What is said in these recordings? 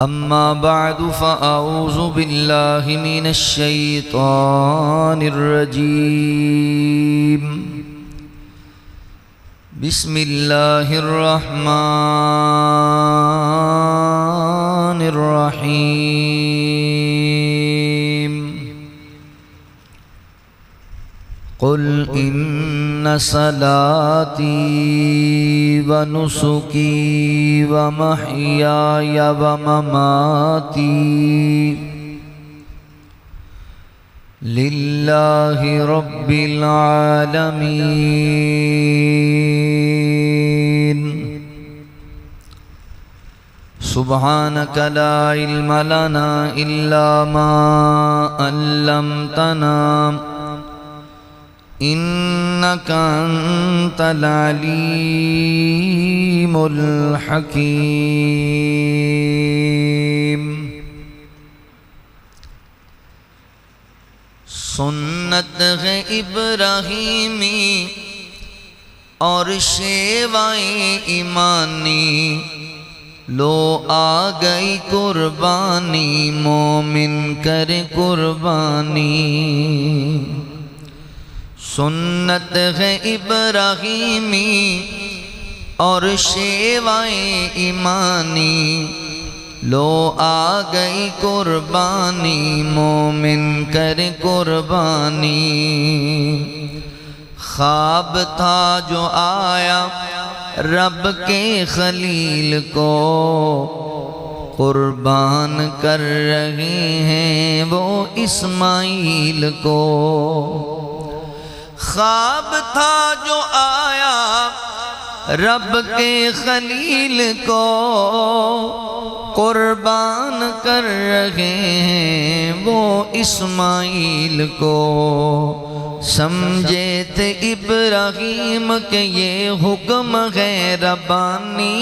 أما بعد فأعوذ بالله من الشيطان الرجيم بسم الله الرحمن الرحيم قل إن صلاتي ونسكي ومحياي ومماتي لله رب العالمين سبحانك لا علم لنا إلا ما علمتنا إنك أنت العليم الحكيم سنت ہے ابراہیمی اور شیوائے ایمانی لو آ گئی قربانی مومن کر قربانی سنت ہے ابراہیمی اور شیوائے ایمانی لو آ گئی قربانی مومن کر قربانی خواب تھا جو آیا رب کے خلیل کو قربان کر رہے ہیں وہ اسماعیل کو خواب تھا جو آیا رب کے خلیل کو قربان کر رہے ہیں وہ اسماعیل کو سمجھے تھے ابراہیم کہ یہ حکم ہے ربانی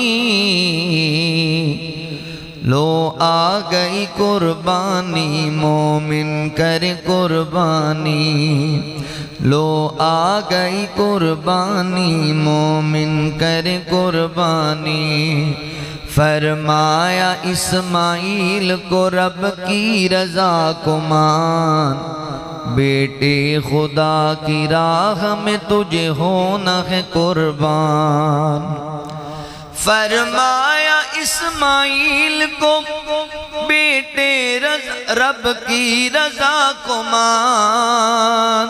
لو آ گئی قربانی مومن کر قربانی لو آ گئی قربانی مومن کر قربانی فرمایا اسماعیل کو رب کی رضا کو مان بیٹے خدا کی راہ میں تجھے ہونا ہے قربان فرمایا اسماعیل کو بیٹے رب کی رضا کو مان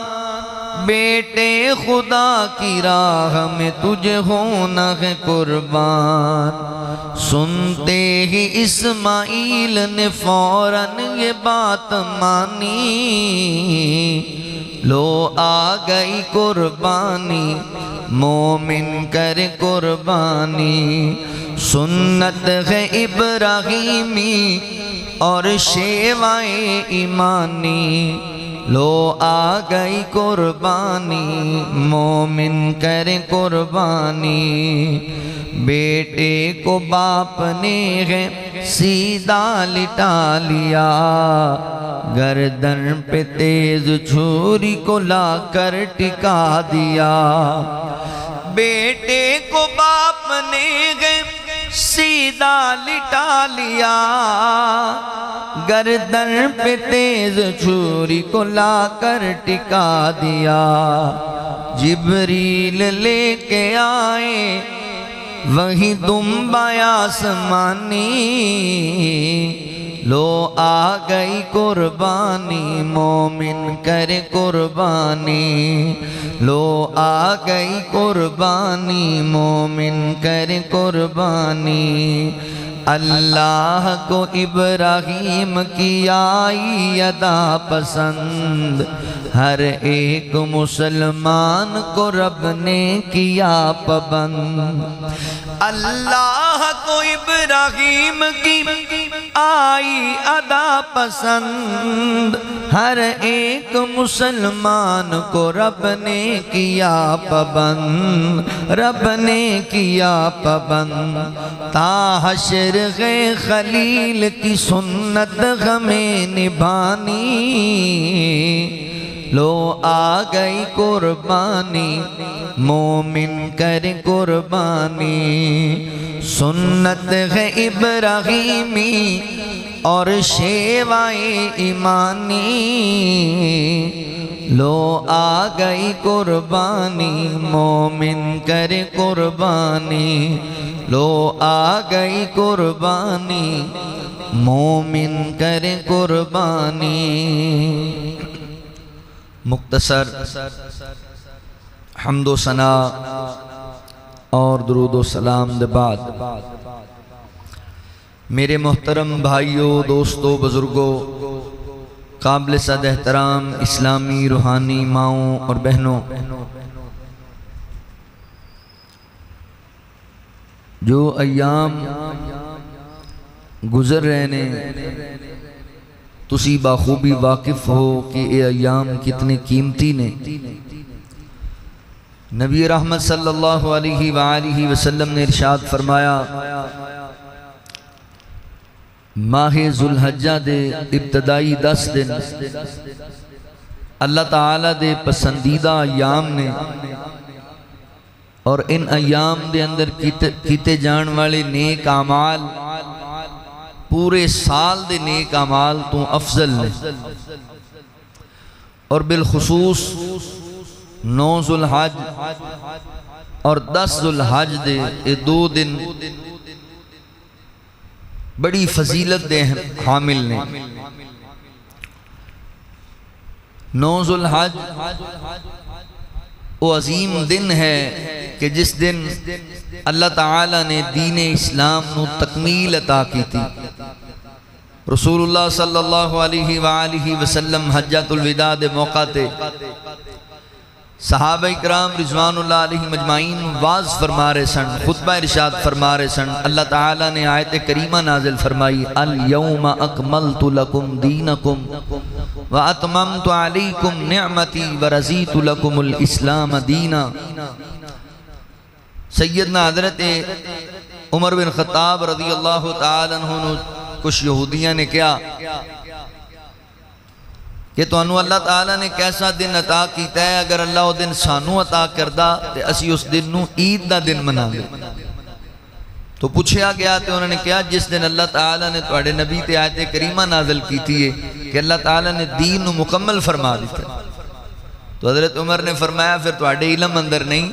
بیٹے خدا کی راہ میں تجھے ہونا ہے قربان سنتے ہی اسماعیل نے فوراً یہ بات مانی لو آ گئی قربانی مومن کر قربانی سنت ہے ابراہیمی اور شیوائے ایمانی لو آ گئی قربانی مومن کر قربانی بیٹے کو باپ نے ہے سیدھا لٹا لیا گردن پہ تیز چھری کو لا کر ٹکا دیا بیٹے کو باپ نے ہے سیدھا لٹا لیا گردن پہ تیز چھری کو لا کر ٹکا دیا جبریل لے کے آئے وہی دمبا آسمانی لو آ گئی قربانی مومن کر قربانی لو آ گئی قربانی مومن کر قربانی اللہ کو ابراہیم کی آئی ادا پسند ہر ایک مسلمان کو رب نے کیا پابند اللہ کو ابراہیم کی آئی ادا پسند ہر ایک مسلمان کو رب نے کیا پابند رب نے کیا پابند تا حشر ہے خلیل کی سنت ہمیں نبھانی لو آ گئی قربانی مومن کر قربانی سنت ہے ابراہیمی اور شیوائے ایمانی لو آ گئی قربانی مومن کر قربانی لو آ گئی قربانی مومن کر قربانی مختصر حمد و ثنا اور درود و سلام دے بعد میرے محترم بھائیوں دوستوں بزرگوں قابل صد احترام اسلامی روحانی ماؤں اور بہنوں جو ایام گزر رہے نے تسی باخوبی واقف ہو کہ یہ ایام کتنے قیمتی نے نبی رحمت صلی اللہ علیہ وآلہ وسلم نے ارشاد فرمایا ماہ ذوالحجہ دے ابتدائی 10 دن اللہ تعالیٰ دے پسندیدہ ایام نے اور ان ایام دے اندر کیتے جان والے نیک اعمال پورے سال دے نیک اعمال تو افضل نے اور بالخصوص 9 ذوالحج اور 10 ذوالحج دے یہ 2 دن بڑی فضیلت دے حامل نے 9 ذوالحج وہ عظیم دن ہے کہ جس دن اللہ تعالیٰ نے دین اسلام نو تکمیل عطا کی تھی رسول اللہ صلی اللہ علیہ وآلہ وسلم حجۃ الوداع دے موقع تے صحابہ اکرام رضوان اللہ علیہ مجمعین واز فرما رہے سن خطبہ ارشاد فرما رہے سن اللہ تعالیٰ نے آیت کریمہ نازل فرمائی الیوم اکملت لکم دینکم واتممت علیکم نعمتی ورضیت لکم الاسلام دینا سیدنا حضرت عمر بن خطاب رضی اللہ تعالیٰ عنہ کچھ یہودیاں نے کیا کہ تو انہوں اللہ تعالیٰ نے کیسا دن عطا کیتا ہے اگر اللہ وہ دن سانو عطا کردہ تو اسی اس دن نو عید دا دن منا دے تو پوچھیا گیا تو انہوں نے کیا جس دن اللہ تعالیٰ نے توڑے نبی تے آیت کریمہ نازل کی تھی کہ اللہ تعالیٰ نے دین نو مکمل فرما دیتا تو حضرت عمر نے فرمایا پھر توڑے علم اندر نہیں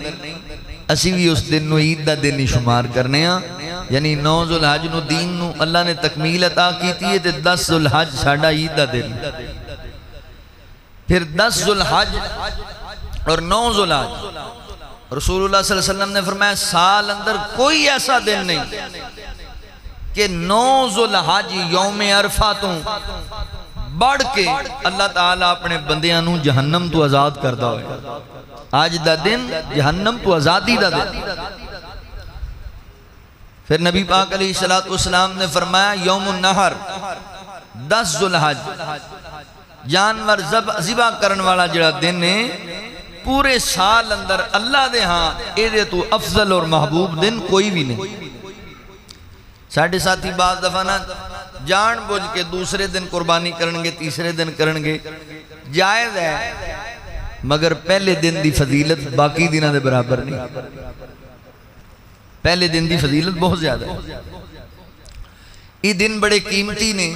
اسی بھی اس دن نو عید دا دن ہی شمار کرنے ہیں یعنی 9 ذوالحج نو دین نو اللہ نے تکمیل عطا کی تھی 10 ذوالحج ساڑھا عید دا دن پھر 10 ذوالحج اور 9 ذوالحج رسول اللہ صلی اللہ علیہ وسلم نے فرمایا سال اندر کوئی ایسا دن نہیں کہ 9 ذوالحج یوم عرفہ تو بڑھ کے اللہ تعالیٰ اپنے بندیاں نو جہنم تو آزاد کردہ ہوئے آج دا دن جہنم تو آزادی دا دن پھر نبی پاک علیہ السلام نے فرمایا یوم النہر 10 ذوالحج جانور ذبح کرن والا جڑا دن ہے پورے سال اندر اللہ دے ہاں ایدے تو افضل اور محبوب دن کوئی بھی نہیں ساڑھے ساتھی بعض دفعہ نا جان بوجھ کے دوسرے دن قربانی کرنگے تیسرے دن کرنگے جائز ہے مگر پہلے دن دی فضیلت باقی دنہ دے برابر نہیں پہلے دن دی فضیلت بہت زیادہ ہے یہ دن بڑے قیمتی نے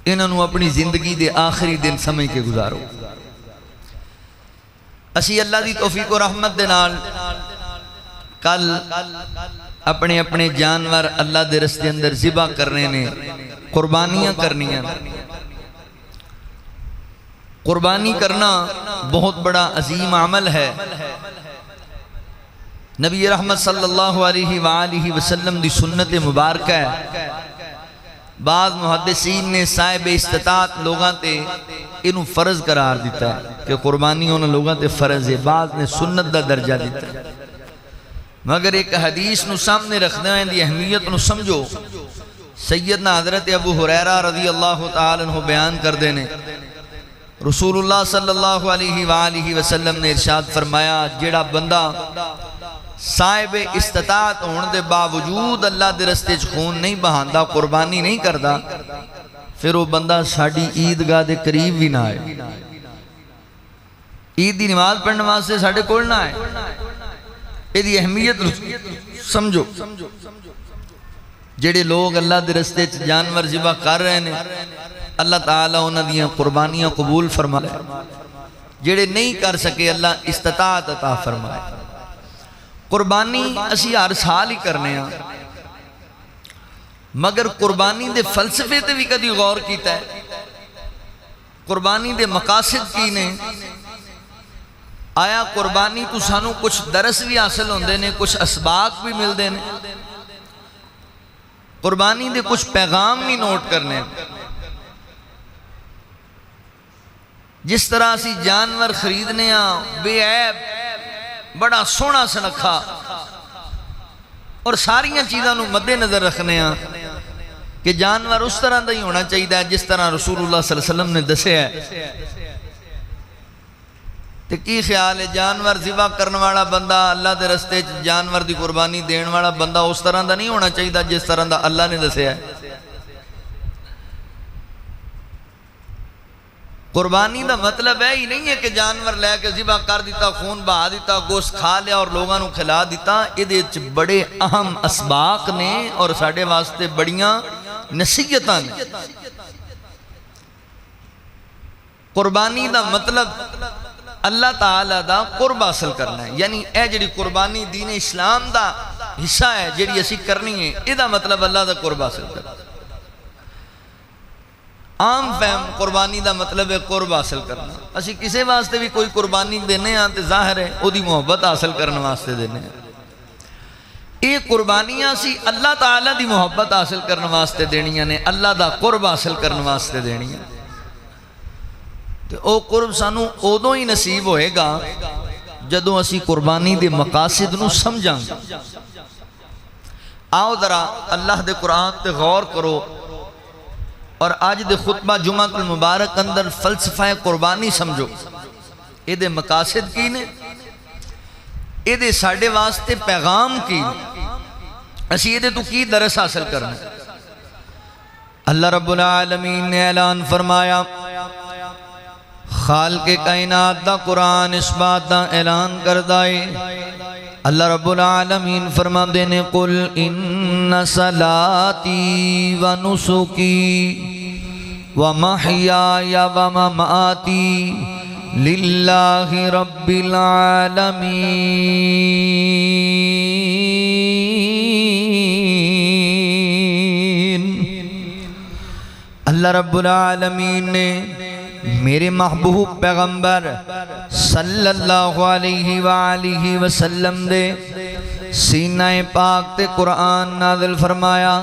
انہوں اپنی زندگی دے آخری دن سمجھ کے گزارو اسی اللہ دی توفیق و رحمت دے نال کل اپنے اپنے جانور اللہ دے رستے اندر ذبح کرنے نے قربانیاں کرنیاں قربانی کرنا بہت بڑا عظیم عمل ہے نبی رحمت صلی اللہ علیہ وآلہ وسلم دی سنت مبارکہ ہے بعض محدثین نے صاحب استطاعت لوگاں تے انہوں فرض قرار دیتا ہے کہ قربانی انہوں لوگاں تے فرض ہے بعض نے سنت دا درجہ دیتا ہے مگر ایک حدیث نو سامنے رکھنے ہیں دی اہمیت نو سمجھو سیدنا حضرت ابو ہریرہ رضی اللہ تعالیٰ عنہ بیان کر دینے رسول اللہ صلی اللہ علیہ وآلہ وسلم نے ارشاد فرمایا جیڑا بندہ صاحب استطاعت ہونے دے باوجود اللہ دے رستے خون نہیں بہاندہ قربانی نہیں کردہ پھر وہ بندہ ساڑی عیدگاہ دے قریب بھی نہ آئے، عید دی نماز پڑھنے واسطے ساڑے کول نہ آئے۔ یہ دی اہمیت سمجھو۔ جڑے لوگ اللہ دے رستے جانور ذبح کر رہے ہیں اللہ تعالیٰ انہاں دیاں قربانیاں قبول فرمائے، جڑے نہیں کر سکے اللہ استطاعت عطا فرمائے۔ قربانی اسی ہر سال ہی کرنے ہیں، مگر قربانی دے فلسفے تے بھی کدی غور کیتا ہے؟ قربانی دے مقاصد کی نے؟ آیا قربانی تو سانو کچھ درس بھی حاصل ہوندے نے، کچھ اسباق بھی ملدے نے؟ قربانی دے کچھ پیغام بھی نوٹ کرنے؟ جس طرح اسی جانور خریدنے ہاں بے عیب بڑا سونا سنکھا اور ساریاں چیزاں نو مد نظر رکھنے ہاں کہ جانور اس طرح دا ہی ہونا چاہیے جس طرح رسول اللہ صلی اللہ علیہ وسلم نے دسے ہے۔ تو کی خیال ہے جانور ذبح کرنے والا بندہ، اللہ دے رستے جانور دی قربانی دین والا بندہ اس طرح دا نہیں ہونا چاہیے جس طرح دا اللہ نے دسے ہے؟ قربانی دا مطلب ہے ہی نہیں ہے کہ جانور لے کے ذبح کر دیتا، خون بہا دیتا، گوشت کھا لیا اور لوگاں نو کھلا دیتا۔ یہ بڑے اہم اسباق نے اور ساڑھے واسطے بڑیاں نصیحتاں نے۔ قربانی دا مطلب اللہ تعالیٰ دا قرب حاصل کرنا ہے، یعنی اے جڑی قربانی دین اسلام دا حصہ ہے جڑی اسی کرنی ہے، یہ دا مطلب اللہ دا قرب حاصل کرنا۔ عام فہم قربانی دا مطلب ہے قرب حاصل کرنا۔ اسی کسے واسطے بھی کوئی قربانی دینے ہیں تو ظاہر ہے وہ دی محبت حاصل کرنے واسطے دینے ہیں۔ یہ قربانیاں سی اللہ تعالیٰ دی محبت حاصل کرنے واسطے دینیاں نے، اللہ دا قرب حاصل کرنے واسطے دینیاں۔ تو او قرب سانو ادوں ہی نصیب ہوئے گا جدوں اسی قربانی دے مقاصد نو سمجھاں گے۔ آؤ ذرا اللہ دے قرآن تے غور کرو اور آج دے خطبہ جمعہ المبارک اندر فلسفہ قربانی سمجھو۔ یہ دے مقاصد کی نے، یہ دے ساڑھے واسطے پیغام کی نے، اسی یہ دے تو کی درس حاصل کرنا۔ اللہ رب العالمین نے اعلان فرمایا، خالق کائنات دا قرآن اس بات دا اعلان کردائے۔ اللہ رب العالمین فرما دینے قل ان صلاتی و نسکی و محیای و مماتی للہ رب العالمین۔ اللہ رب العالمین نے میرے محبوب پیغمبر صلی اللہ علیہ وآلہ وسلم دے سینہ پاک تے قرآن نازل فرمایا۔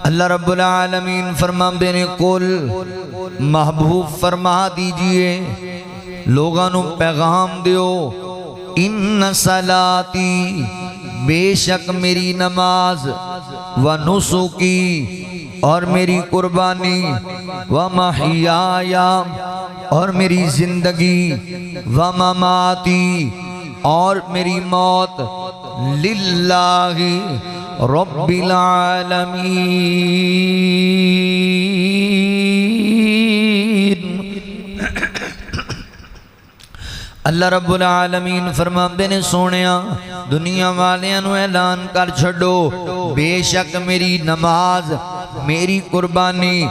اللہ رب العالمین فرما دینے قل محبوب فرما دیجئے لوگاں نو پیغام دیو ان صلاتی بے شک میری نماز و نسکی اور میری قربانی و محیایا اور میری زندگی و مماتی اور میری موت للہ رب العالمین۔ اللہ رب العالمین فرماندے نے سونیا دنیا والیاں نو اعلان کر چھڈو بے شک میری نماز، میری قربانی،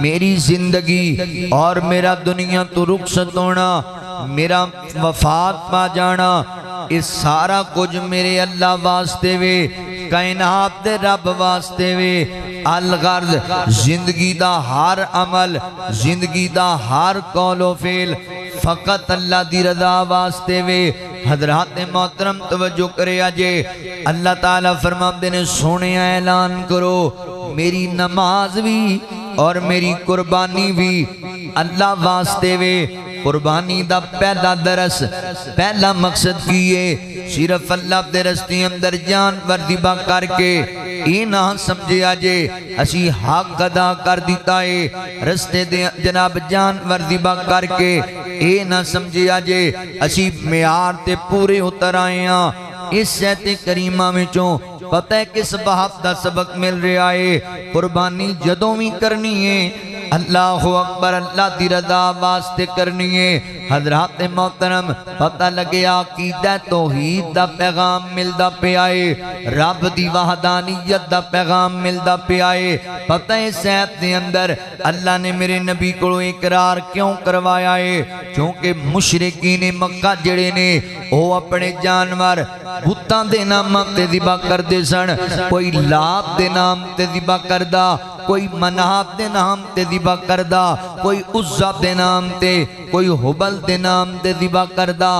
میری زندگی اور میرا دنیا تو رخصت ہونا، میرا وفات پا جانا، اس سارا کچھ میرے اللہ واسطے وے، کائنات دے رب واسطے وے۔ الغرض زندگی دا ہر عمل، زندگی دا ہر قول و فعل فقط اللہ دی رضا واسطے وے۔ حضرات محترم توجہ کرے آجے، اللہ تعالیٰ فرماندے نے سونے اعلان کرو میری نماز بھی اور میری قربانی بھی اللہ واسطے وے۔ قربانی دا پہلا درس، پہلا مقصد کیے صرف اللہ دے رستے اندر جان ذبح کر کے یہ نہ سمجھے آجے اسی حق ادا کر دیتا ہے، رستے دے جناب جان ذبح کر کے یہ نہ سمجھے آجے اسی معیار تے پورے اتر آئے ہیں، اس آیت کریمہ وچوں پتہ ہے کس بات دا سبق مل رہا ہے؟ قربانی جدوں بھی کرنی ہے اللہ اکبر اللہ دی رضا واسطے کرنی ہے۔ حضرات محترم پتہ لگیا عقیدہ توحید دا پیغام ملدا پیا ہے، رب دی وحدانیت دا پیغام ملدا پیا ہے۔ پتہ ہے اس آیت دے اندر اللہ نے میرے نبی کو اقرار کیوں کروایا ہے؟ کیونکہ مشرکین مکہ جڑے نے وہ اپنے جانور بتاں دے نام تے ذبح کردے سن، کوئی لات دے نام تے ذبح کردا، کوئی منات دے نام تے ذبح کردا، کوئی عزا دے نام تے، کوئی حبل دے نام تے ذبح کردا،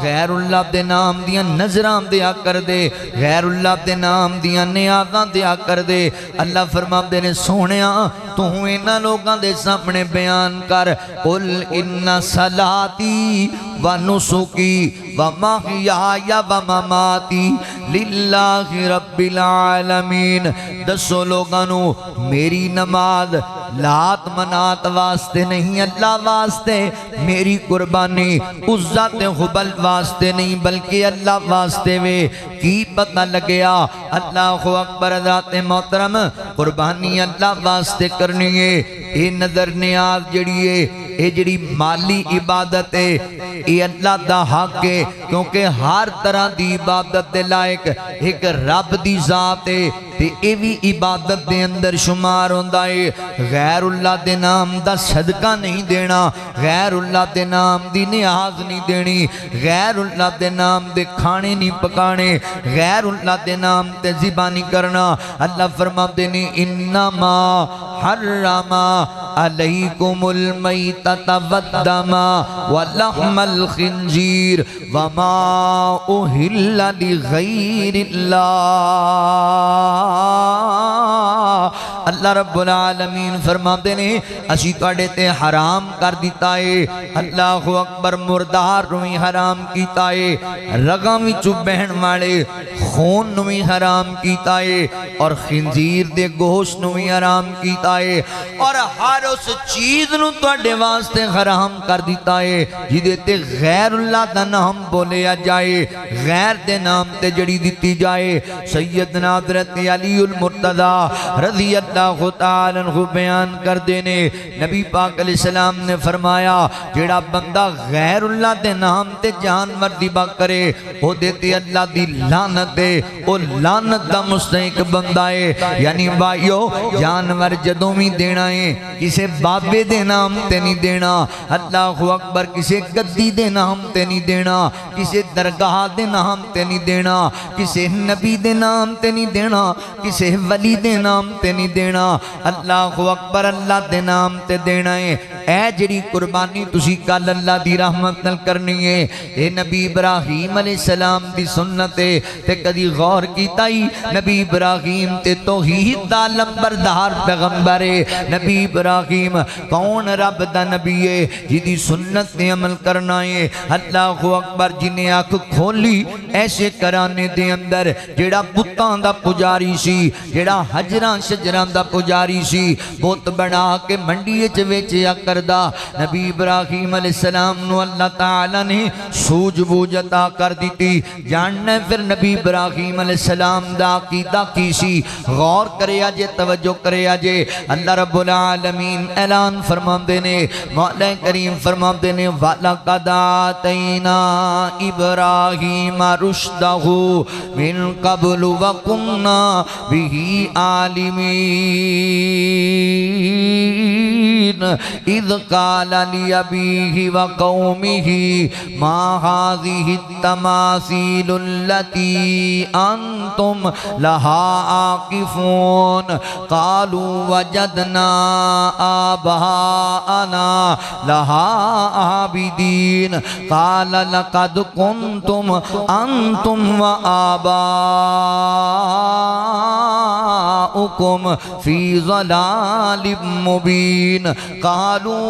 غیر اللہ دے نام دیاں نظراں دیا کر دے، غیر اللہ دے نام دیاں نیازاں دیا کر دے۔ اللہ فرماندے نے سونیا تو انہاں لوگاں دے سامنے بیان کر، قل ان صلاتی و نسکی و محیای و مماتی للہ رب العالمین۔ دسو لوگانو میری نماز لات منات واسطے نہیں اللہ واسطے، میری قربانی عزت حبل واسطے نہیں بلکہ اللہ واسطے وے۔ کی پتہ لگیا اللہ اکبر ذات محترم قربانی اللہ واسطے کرنی ہے۔ اے نظر نیاز جڑی ہے، اے جڑی مالی عبادت ہے، اے اللہ دا حق ہے، کیونکہ ہر طرح دی عبادت دے لائق ایک رب دی ذات ہے تے اے بھی عبادت دے اندر شمار ہوندا ہے۔ غیر اللہ دے نام دا صدقہ نہیں دینا، غیر اللہ دے نام دی نیاز نہیں دینی، غیر اللہ دے نام دے کھانے نہیں پکانے، غیر اللہ دے نام تے ذبح نہیں کرنا۔ اللہ فرماتے نے انما حرم علیکم المیتۃ والدم ولحم الخنزیر وما اہل لغیر اللہ۔ اللہ رب العالمین فرماتے نے اسی کڑے تے حرام کر دیتا ہے، اللہ اکبر مردار نوی حرام کیتا ہے، رگاں وچوں بہن والے خون نوی حرام کیتا ہے، اور خنزیر دے گوشت نوی حرام کیتا ہے، اور ہر اس چیز نو تواڈے واسطے حرام کر دیتا ہے جدے تے غیر اللہ دا نام بولیا جائے، غیر دے نام تے جڑی دیتی جائے۔ سیدنا حضرت علی المرتضی رضی اللہ تعالیٰ عنہ بیان کر دینے نبی پاک علیہ السلام نے فرمایا جڑا بندہ غیر اللہ دے نام تے جانور ذبح کرے وہ دیتے اللہ دی لعنت دے، وہ لعنت دا مستحق بندہ ہے۔ یعنی بھائیو جانور جدوں بھی دینا ہے کسے بابے دے نام تے نہیں دینا، اللہ اکبر کسے گدی دے نام تے نہیں دینا، کسے درگاہ دے نام تے نہیں دینا، کسے نبی دے نام تے نہیں دینا، کسے ولی دے نام تے نہیں دینا، اللہ اکبر اللہ دے نام تے دینا ہے۔ اے جڑی قربانی تسی کل اللہ دی رحمت نال کرنی ہے، اے نبی ابراہیم علیہ السلام دی سنت ہے تے کدی غور کیتا ہی نبی ابراہیم تے توحید دا لمبردار پیغمبر ہے۔ نبی ابراہیم کون رب دا نبی ہے جدی سنت تے عمل کرنا ہے۔ اللہ اکبر جنہیں آنکھ کھولی ایسے کرانے دے اندر جڑا بتاں دا پجاری سی، جڑا حجراں شجراں دا پجاری سی، بت بنا کے منڈی وچ ویچیا کردا، نبی ابراہیم علیہ السلام نو اللہ تعالی نے سوجھ بوجھ عطا کر دیتی۔ جاننا پھر نبی ابراہیم علیہ السلام دا عقیدہ کی سی، غور کریا جے توجہ کریا جے۔ اللہ رب العالمین اعلان فرماندے نے، مولا کریم فرماندے نے وَلَقَدْ آتَيْنَا إِبْرَاهِيمَ رُشْدَهُ مِنْ قَبْلُ وَكُنَّا بِهِ عَالِمِينَ اِذْ قَالَ لِأَبِيهِ وَقَوْمِهِ مَا هَذِهِ التَّمَاثِيلُ الَّتِي أَنْتُمْ لَهَا عَاكِفُونَ قَالُوا وَجَدْنَا آبَاءَنَا لَهَا عَابِدِينَ قَالَ لَقَدْ كُنْتُمْ أَنْتُمْ وَآبَاؤُكُمْ فِي ضَلَالٍ مُبِينٍ قَالُوا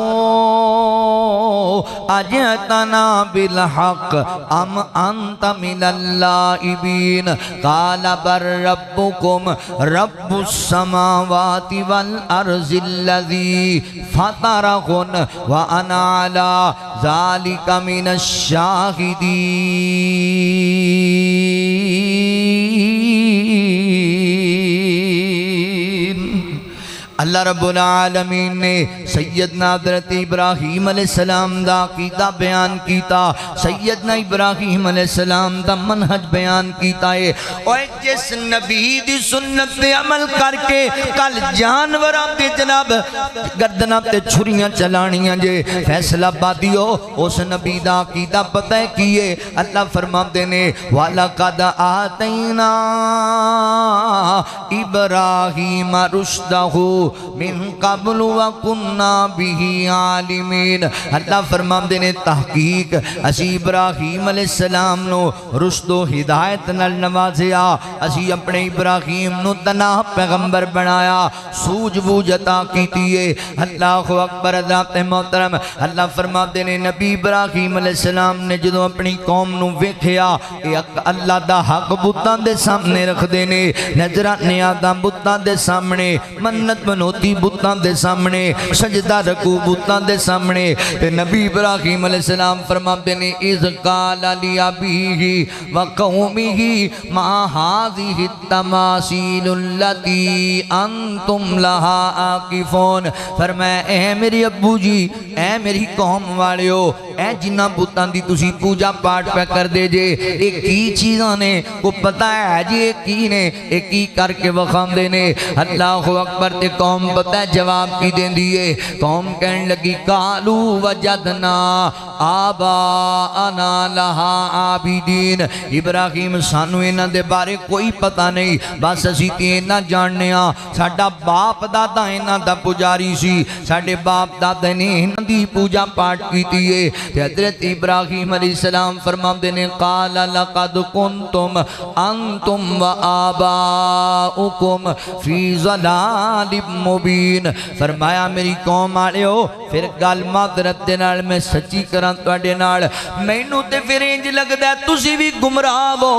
أَجِئْتَنَا بِالْحَقِّ أَمْ أَنْتَ مِنَ اللَّاعِبِينَ قَالَ بَلْ رَبُّكُمْ رَبُّ السَّمَاوَاتِ وَالْأَرْضِ الَّذِي فَطَرَهُنَّ وَأَنَا عَلَى ذَلِكَ مِنَ الشَّاهِدِينَ۔ اللہ رب العالمین نے سیدنا حضرت ابراہیم علیہ السلام دا عقیدہ بیان کیتا، سیدنا ابراہیم علیہ السلام دا منہج بیان کیتا ہے۔ اور جس نبی دی سنت پہ عمل کر کے کل جانوراں تے جناب گردناں تے چھریاں چلانیاں جے فیصلہ بادیو، اس نبی دا عقیدہ پتہ ہے کیے؟ اللہ فرماتے نے وَلَقَدْ آتَيْنَا إِبْرَاهِيمَ رُشْدَهُ من قبل وَكُنَّا بِهِ عَالِمِينَ۔ اللہ فرماندے نے تحقیق اسی ابراہیم علیہ السلام نو رشد و ہدایت نال نوازیا، اسی اپنے ابراہیم نو تنہا پیغمبر بنایا، سوجھ بوجھ عطا کیتی ہے۔ اللہ اکبر حضرات محترم، اللہ فرماندے نے نبی ابراہیم علیہ السلام نے جدو اپنی قوم نو ویکھیا اللہ دا حق بتاں دے سامنے رکھ دینے، نظرانے آدھا بتاں دے سامنے، منت منوتی بتاں دے سامنے، سجدہ رکوع بتاں دے سامنے، تے نبی ابراہیم علیہ السلام فرماتے نے اِذْ قَالَ لِأَبِيهِ وَقَوْمِهِ مَا هَذِهِ التَّمَاثِيلُ الَّتِي أَنْتُمْ لَهَا عَاكِفُونَ۔ فرمایا اے میری ابو جی، اے میری قوم والیو، اے جنہ بتاں دی تسی پوجا پاٹ پہ کر دے جے، ایک کی چیزاں نے کو پتہ ہے جی ایک کی نے ایک کی کر کے وخام دینے۔ اللہ اکبر تے قوم پتہ ہے جواب کی دین دیئے، قوم کہنے لگی قالو وجدنا آباءنا لہا عابدین۔ ابراہیم سانو انہاں دے بارے کوئی پتہ نہیں، بس اسی تینہ جاننے ہاں ساڑھا باپ دادا انہاں دا پجاری سی، ساڑھے باپ دادا نے انہاں دی پوجا پاٹ کی تیئے۔ حضرت ابراہیم علیہ السلام فرمام دینے قال لقد کنتم انتم و آباؤکم فی ضلال مبین۔ فرمایا میری قوم آلے ہو، پھر گل معذرت دے نال میں سچی کران توڑے نال، میں نو تے پھر انج لگ دے تسی بھی گمراہ ہو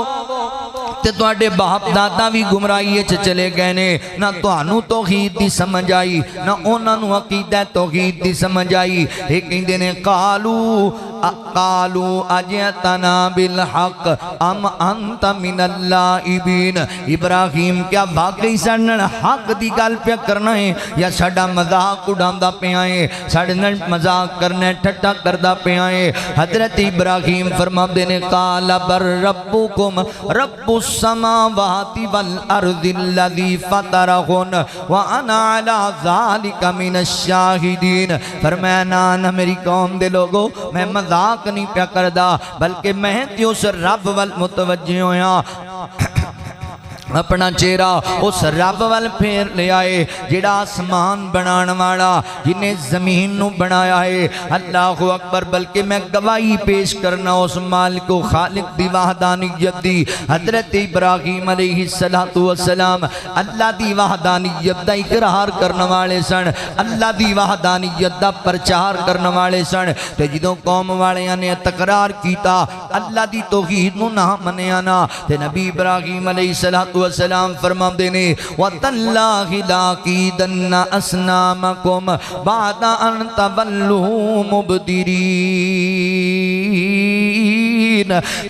تے توڑے باپ دادا بھی گمراہی چلے گئے نے، نہ توانو توحید دی سمجھ آئی، نہ انہاں نو عقیدہ توحید دی سمجھ آئی۔ ایک اندے نے قالو اجئتنا بالحق ام انت من اللائبین۔ ابراہیم کیا واقعی سڑنن حق دی گل پہ کرنا ہے یا سڑا مذاق اڑاندہ پہ آئے، سڑنن مذاق کرنے ٹھٹا کردہ پہ آئے؟ حضرت ابراہیم فرما دینے قال بر ربکم رب السماوات والارض الذی فطرہن وانا علی ذالک من الشاہدین۔ فرمایا نہ میری قوم دے لوگو، میں مذاق نہیں پیا کردہ بلکہ میں تیوں سے رب والمتوجہ ہویا، اپنا چہرہ اس رب وال پھیر لے آئے جڑا آسمان بنان والا، جنہیں زمین نو بنایا ہے۔ اللہ اکبر، بلکہ میں گواہی پیش کرنا اس مالک و خالق دی وحدانیت دی۔ حضرت ابراہیم علیہ السلام اللہ دی وحدانیت دا اقرار کرنے والے سن، اللہ دی وحدانیت دا پرچار کرنے والے سن۔ تے جدوں قوم والے نے تقرار کیتا اللہ دی توحید نو نہ منیا نا، تے نبی ابراہیم علیہ السلام فرما دینے وَتَاللَّهِ لَاكِيدَنَّ أَصْنَامَكُمْ بَعْدَ أَن تَوَلُّوا مُبْدِرِينَ۔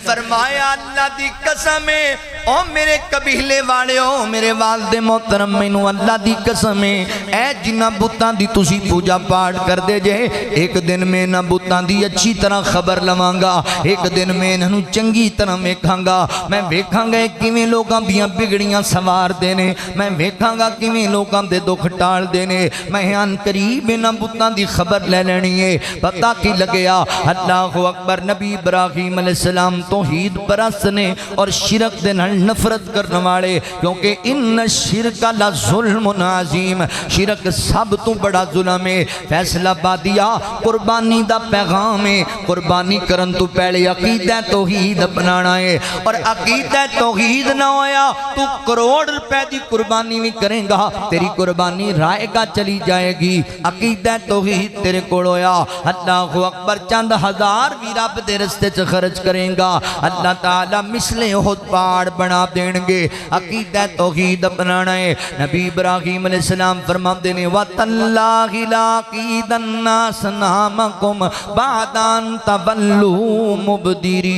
فرمایا اللہ دی قسمیں او میرے قبیلے والے ہو، میرے والد محترم مینوں اللہ دی قسمیں، اے جنہ بتاں دی تسی پوجا پاٹ کر دے جے، ایک دن میں نہ بتاں دی اچھی طرح خبر لوانگا، ایک دن میں انہوں چنگی طرح ویکھاں گا، میں ویکھاں گا کیویں لوگاں دیاں بگڑیاں سوار دینے، میں ویکھاں گا کیویں لوگاں دے دکھ ٹال دینے، میں ان قریب انہاں بتاں دی خبر لے لینی ہے۔ پتہ کی لگیا اللہ اکبر، نبی ابراہیم علیہ السلام توحید پرست نے اور شرک دے نال نفرت کرنے والے، کیونکہ ان شرک لظلم عظیم، شرک سب تو بڑا ظلم ہے۔ فیصلہ بادیا قربانی دا پیغام ہے، قربانی کرن تو پہلے عقیدہ توحید اپنانا ہے، اور عقیدہ توحید نہ ہویا تو کروڑ روپے دی قربانی بھی کریں گا، تیری قربانی رائے گا چلی جائے گی۔ عقیدہ توحید تیرے کوڑ ہویا، اللہ اکبر چند ہزار بھی رب دے رستے سے خرچ کریں گا، اللہ تعالیٰ مثل احد پہاڑ بنا دیں گے۔ عقیدہ توحید اپنانا ہے۔ نبی ابراہیم علیہ السلام فرما دینے وَتَاللَّهِ لَاكِيدَنَّ أَصْنَامَكُمْ بَعْدَ أَن تَوَلُّوا مُبْدِرِينَ۔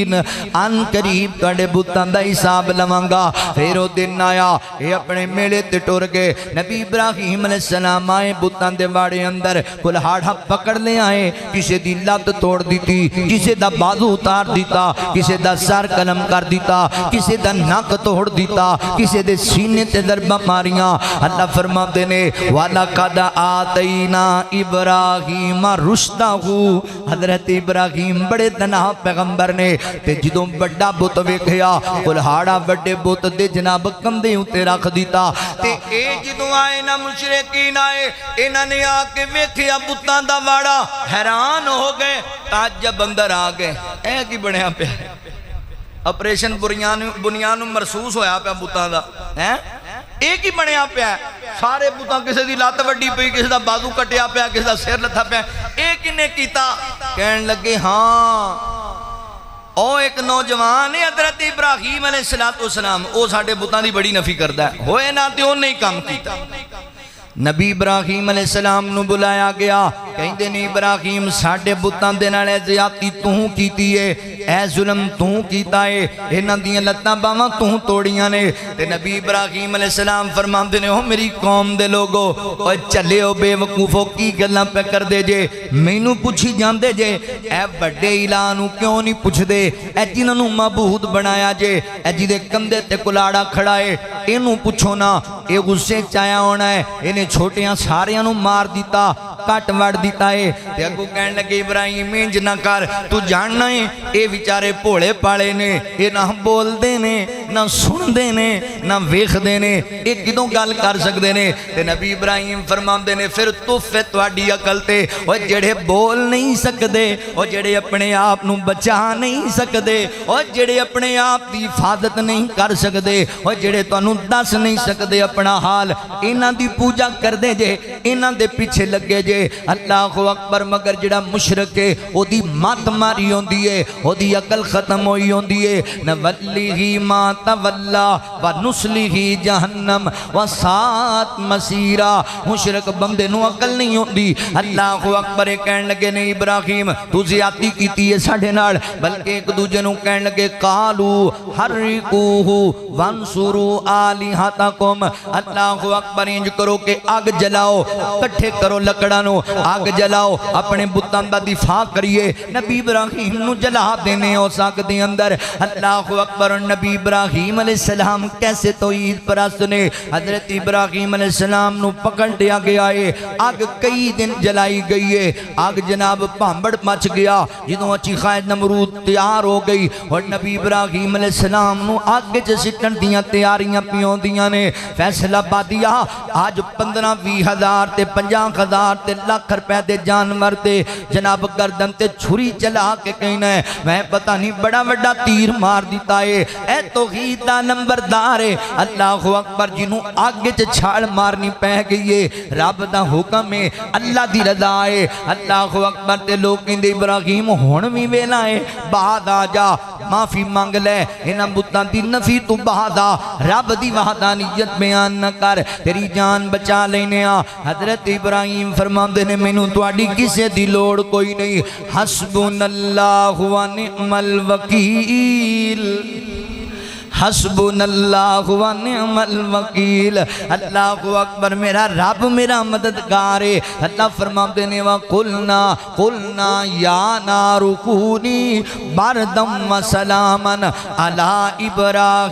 الدین ان قریب تواڈے بتاں دا حساب لواں گا۔ پھر او دن آیا اے اپنے میلے تے ٹر گئے۔ نبی ابراہیم علیہ السلام آئے بتاں دے واڑے اندر کلہاڑا پکڑ لے آئے، کسے دی لت توڑ دیتی، کسے دا بازو اتار دیتا، کسے دا سر قلم کر دیتا، کسے دا ناک توڑ دیتا، کسے دے سینے تے ضربہ ماریاں۔ اللہ فرماتے نے وَلَقَدْ آتَيْنَا إِبْرَاهِيمَ رُشْدَهُ، حضرت ابراہیم بڑے تنہا پیغمبر نے تے جدوں بڑا بت ویکھیا کلہاڑا بڑے بت دے جناب کندھے اُتے رکھ دیتا تے اے جدوں آئے نا مشرکین آئے انہاں نے آ کے ویکھیا بتاں دا واڑا، حیران ہو گئے، تعجب اندر آ گئے، اے کی بنیا پیا آپریشن بنیان محسوس ہویا پیا بتاں دا، ایک ہی بنیا پیا سارے بتاں، کسی دی لات وڈی پئی، کسی دا بازو کٹیا پیا، کسی دا سر لتھا پیا، ایک ہی نے کیتا۔ کہن لگے ہاں او ایک نوجوان ہے حضرت ابراہیم علیہ السلام، او ساڈے بتاں دی بڑی نفی کردا ہے، ہوئے نہ تے اونے ہی کام کیتا۔ نبی ابراہیم علیہ السلام نو بلایا گیا، کہندے نے ابراہیم ساڈے بتاں دے نال زیادتی توں کیتی ہے، اے ظلم توں کیتا ہے، انہاں دیاں لتاں باواں توں توڑیاں نے۔ تے نبی ابراہیم علیہ السلام فرماندے نے او میری قوم دے لوگو، او چلیو بے وقوفو کی گلاں پہ کر دے جے، مینوں پوچھی جاندے جے، اے بڑے الہ نو کیوں نہیں پوچھ دے، اے جنہاں نو معبود بنایا جے، اے جدے کندھے تے کلاڑا کھڑا ہے اینوں پوچھو نا، اے غصے چایا ہونا ہے، انہیں چھوٹیاں ساریاں نو مار دیتا، کٹ وڑ دیتا ہے۔ تے اگوں کہن لگے ابراہیم انج نہ کر، تو جاننا ہے اے بیچارے بھولے پالے نے، اے نہ بول دے نے، نہ سن دے نے، نہ ویکھ دے نے، اے کدوں گل کر سکدے نے۔ تے نبی ابراہیم فرماندے نے پھر تف ہے تواڈی عقل تے، او جڑے بول نہیں سکدے، او جڑے اپنے آپ نو بچا نہیں سکدے، او جڑے اپنے آپ دی حفاظت نہیں کر سکدے، او جڑے تانوں دس نہیں سکدے اپنا حال، انہاں دی پوجا کر دے جے، انہاں دے پیچھے لگے جے۔ اللہ اکبر، مگر جڑا مشرک ہے او دی مات ماری ہوندی ہے، او دی عقل ختم ہوئی ہوندی ہے۔ نَوَلِّهِ مَا تَوَلَّى وَنُصْلِهِ جَهَنَّمَ وَسَاءَتْ مَصِيرًا، مشرک بندے نو عقل نہیں ہوندی۔ اللہ اکبر، کہن لگے نہیں ابراہیم تو زیادتی کیتی ہے ساڈے نال، بلکہ ایک دوجے نو کہن لگے قَالُوا حَرِّقُوهُ وَانصُرُوا آلِهَتَكُمْ، اللہ اکبر انج کرو کہ آگ جلاؤ، کٹھے کرو لکڑاں نو، آگ جلاؤ، اپنے بتاں دا دفاع کریے۔ نبی ابراہیم نو جلا دینے ہو سکتے اندر۔ اللہ اکبر، نبی ابراہیم علیہ السلام کیسے توحید پرست نے، حضرت ابراہیم علیہ السلام نو پکڑ دیا گیا ہے، آگ کئی دن جلائی گئی ہے، آگ جناب پامبڑ مچ گیا، جدوں اچھی خائد نمرود تیار ہو گئی، اور نبی ابراہیم علیہ السلام نو آگ چ سٹن دیاں تیاریاں پیوں دیاں نے۔ فیصلہ بادیا آج 15-20 ہزار تے 50,000 تے لاکھ روپے دے جانور تے جناب گردن تے چھری چلا کے کہنا ہے میں پتہ نہیں بڑا بڑا تیر مار دیتا ہے۔ اے توحید دا نمبردار ہے، اللہ اکبر، جنہوں آگے چ چھاڑ مارنی پہ گئی ہے، رب دا حکم ہے، اللہ دی رضا ہے۔ اللہ اکبر، تے لوگ کہندے ابراہیم ہن وی ویلا ہے، بعد آ جا، معافی مانگ لے، انہاں بتاں دی نفی تو بعد آ، رب دی وحدانیت بیان نہ کر، تیری جان بچا لینے آ۔ حضرت ابراہیم فرماندے نے مینوں تواڈی کسے دی لوڑ کوئی نہیں، حسبنا اللہ و نعم الوکیل، حسبنا اللہ و نعم الوکیل۔ اللہ اکبر، میرا رب میرا مددگار ہے۔ اللہ فرماتے نے قُلْنَا یا نَارُ كُونِي بَرْدًا وَسَلَامًا عَلَىٰ إِبْرَاهِيمَ،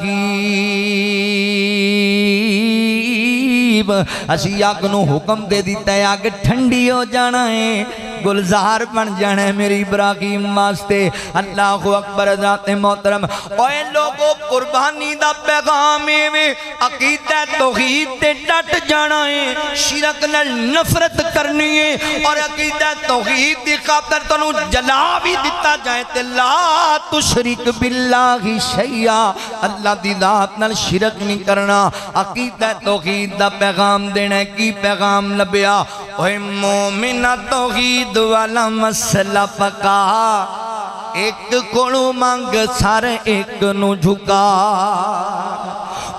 اسی آگ نو حکم دے دیتا ہے آگ ٹھنڈی ہو جانا ہے، گلزار بن جانا ہے میری ابراہیم واسطے۔ اللہ اکبر، ذات محترم، اوے لوگوں قربانی دا پیغام ہے، عقیدہ توحید تے ڈٹ جانا ہے، شرک نال نفرت کرنی ہے، اور عقیدہ توحید دی خاطر تنوں جلا بھی دیتا جائے تے لا تشرک باللہ شیئا، اللہ دی ذات نال شرک نہیں کرنا، عقیدہ توحید دا پیغام دینا ہے۔ کی پیغام لبیا؟ اوے مومنہ توحید والا مسئلہ پکا، ایک کولوں منگ سر ایک نو جھکا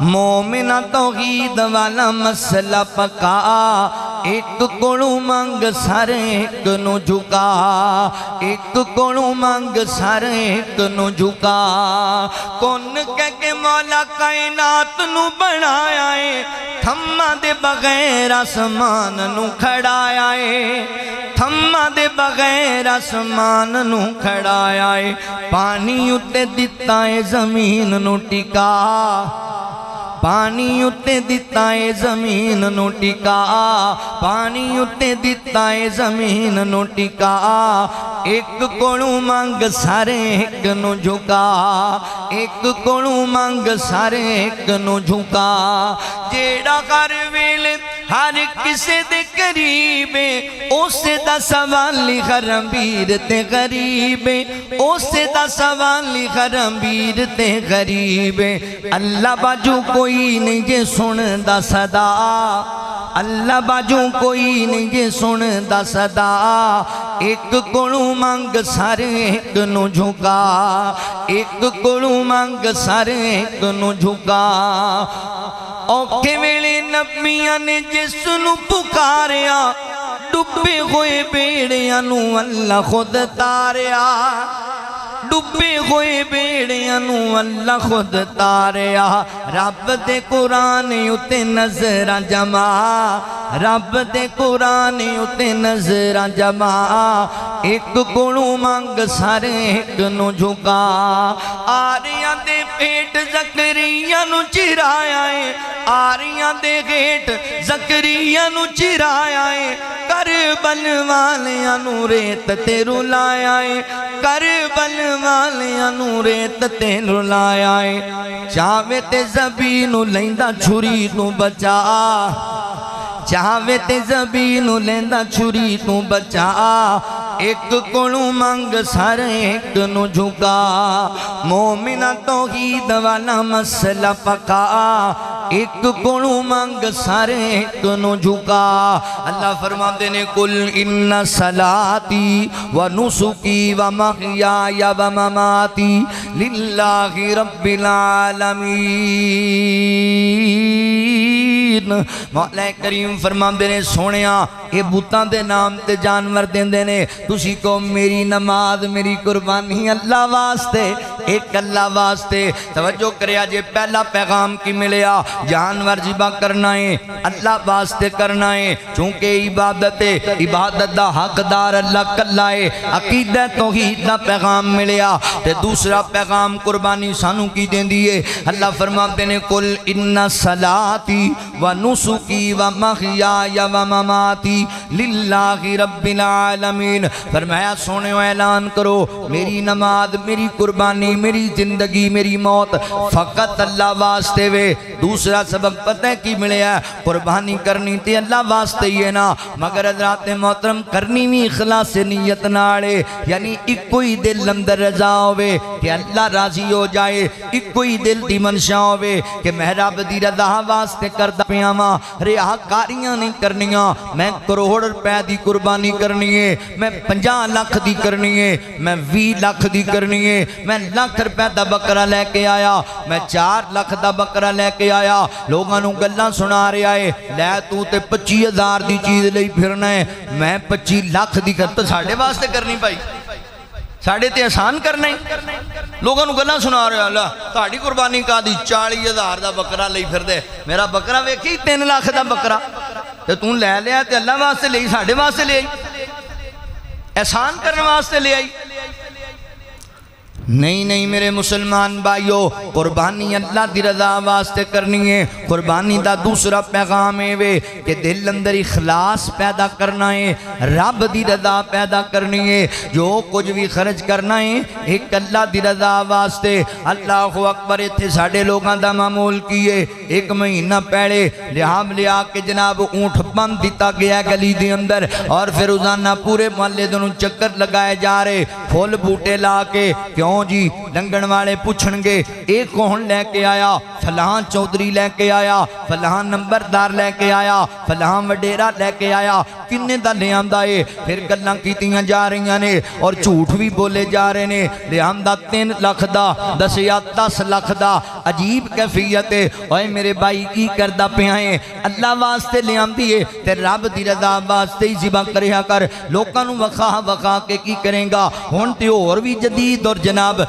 مومنہ توحید والا مسئلہ پکا ایک کولوں منگ سر ایک نو جھکا ایک کولوں منگ سر ایک نو جھکا کون کہہ کے مولا کائنات نو بنایا ہے تھما دے بغیر آسمان نو کھڑایا ہے تھما دے بغیر آسمان نو کھڑایا ہے پانی اتے دیتا ہے زمین نو ٹکا پانی اتے دیتا ہے زمین نو ٹکا پانی اتے دیتا ہے زمین نو ٹکا ایک کولوں منگ سارے ایک نو جھکا ایک کولوں منگ سارے ایک نو جھکا جیڑا کر ویلے ہر کسے دے قریبے اسے دا سوالی غربیر تے غریبے اسے دا سوالی غربیر تے غریبے اللہ باجو کوئی نہیں جے سن دا صدا اللہ باجو کوئی نہیں جے سن دا صدا ایک کولوں منگ سارے ایک نو جھکا ایک کولوں منگ سارے ایک نو جھکا اوکھے ویلے نبیاں نے جس نو پکاریا ڈبے ہوئے بیڑیاں نو اللہ خود تاریا ڈبے ہوئے بیڑیاں نو اللہ خود تاریا رب دے قرآن اتے نظراں جما رب دے قرآن اتے نظراں جما ایک کولوں منگ سارے ایک نو جھکا آریاں دے پیٹ زکریہ نو چرایا ہے آریاں دے گیٹ زکریہ نو چرایا ہے کربل والیاں نو ریت تے رلایا ہے کربل والیاں نو ریت تے رلایا ہے چاہوے تے زبینو لیندہ چھری تو بچا چاہوے تے زبینو لیندہ چھری تو بچا ایک کولوں منگ سر ایک نو جھکا مومنہ توحید والا مسئلہ پکا ایک کولوں منگ سر ایک نو جھکا اللہ فرماتے نے قل ان صلاتی و نسکی و محیای و مماتی للہ رب العالمین مولا کریم فرماتے نے سونیا اے بوتاں دے نام تے جانور دیندے نے تسی کو میری نماز میری قربانی اللہ واسطے ایک اللہ واسطے توجہ کریا جے پہلا پیغام کی ملیا جانور ذبح کرنا ہے اللہ واسطے کرنا ہے چونکہ عبادت دا حقدار اللہ کلا ہے عقیدہ توحید دا پیغام ملیا تے دوسرا پیغام قربانی سانو کی دیندی ہے اللہ فرماتے نے قل ان صلاتی و نسکی و محیای و مماتی للہ رب العالمین فرمایا سونے اعلان کرو میری نماز میری قربانی میری زندگی میری موت فقط اللہ واسطے وے دوسرا سبق پتہ ہے کی ملے ہے قربانی کرنی تھی اللہ واسطے ہی ہے نا مگر حضرات محترم کرنی بھی اخلاص نیت ناڑے یعنی ایک کوئی دل اندر رضا ہوئے کہ اللہ راضی ہو جائے ایک کوئی دل دی منشا ہوئے کہ محراب دی رضا واسطے کردہ پیاما رہا کاریاں نہیں کرنیاں میں کروڑ روپے دی قربانی کرنی ہے میں 50 لاکھ دی کرنی ہے میں 20 لاکھ دی کرنی ہے میں لاکھ روپے دا بکرہ لے کے آیا میں 4 لاکھ دا بکرہ لے کے آیا لوگاں نو گلاں سنا رہا ہے لے تو تے 25,000 دی چیز لئی پھرنا ہے میں 25 لاکھ دی کرتا ساڑھے واسطے کرنی پائی ساڑھے تے آسان کرنا ہے لوگاں نو گلاں سنا رہا ہے اللہ تاڑی قربانی کا دی 40,000 دا بکرہ لئی پھر دے میرا بکرہ ویکھی 3 لاکھ دا بکرہ تے تُن لے لیا تے اللہ واسطے لئی ساڑھے واسطے لے آئی احسان کرنے واسطے لے آئی نہیں میرے مسلمان بھائیو قربانی اللہ دی رضا واسطے کرنی ہے قربانی دا دوسرا پیغام ہے وے کہ دل اندر اخلاص پیدا کرنا ہے رب دی رضا پیدا کرنی ہے جو کچھ بھی خرچ کرنا ہے ایک اللہ دی رضا واسطے اللہ اکبر تھے ساڑھے لوگاں دا معمول کیے 1 مہینہ پہلے لحام لیا کہ جناب اونٹ بند دیتا گیا گلی دی اندر اور پھر روزانہ پورے محلے دونوں چکر لگائے جا رہے پھول بوٹے لا کے کیوں کیوں جی لنگن والے پوچھن گے اے کون لے کے آیا فلاں چودھری لے کے آیا فلاں نمبردار لے کے آیا فلاں وڈیرا لے کے آیا کنے دا لے آمدہ ہے پھر گلاں کیتیاں جا رہی نے اور جھوٹ بھی بولے جا رہے نے لے آمدہ 3 لاکھ دا 10 یا 10 لاکھ دا عجیب کیفیت ہے اوے میرے بھائی کی کردہ پہ آئیں اللہ واسطے لے آمدی ہے تے رب دی رضا واسطے ہی ذبح کریا کر لوکاں نو وکھا کے کی کریں گا ہن تے اور بھی جدید اور جناب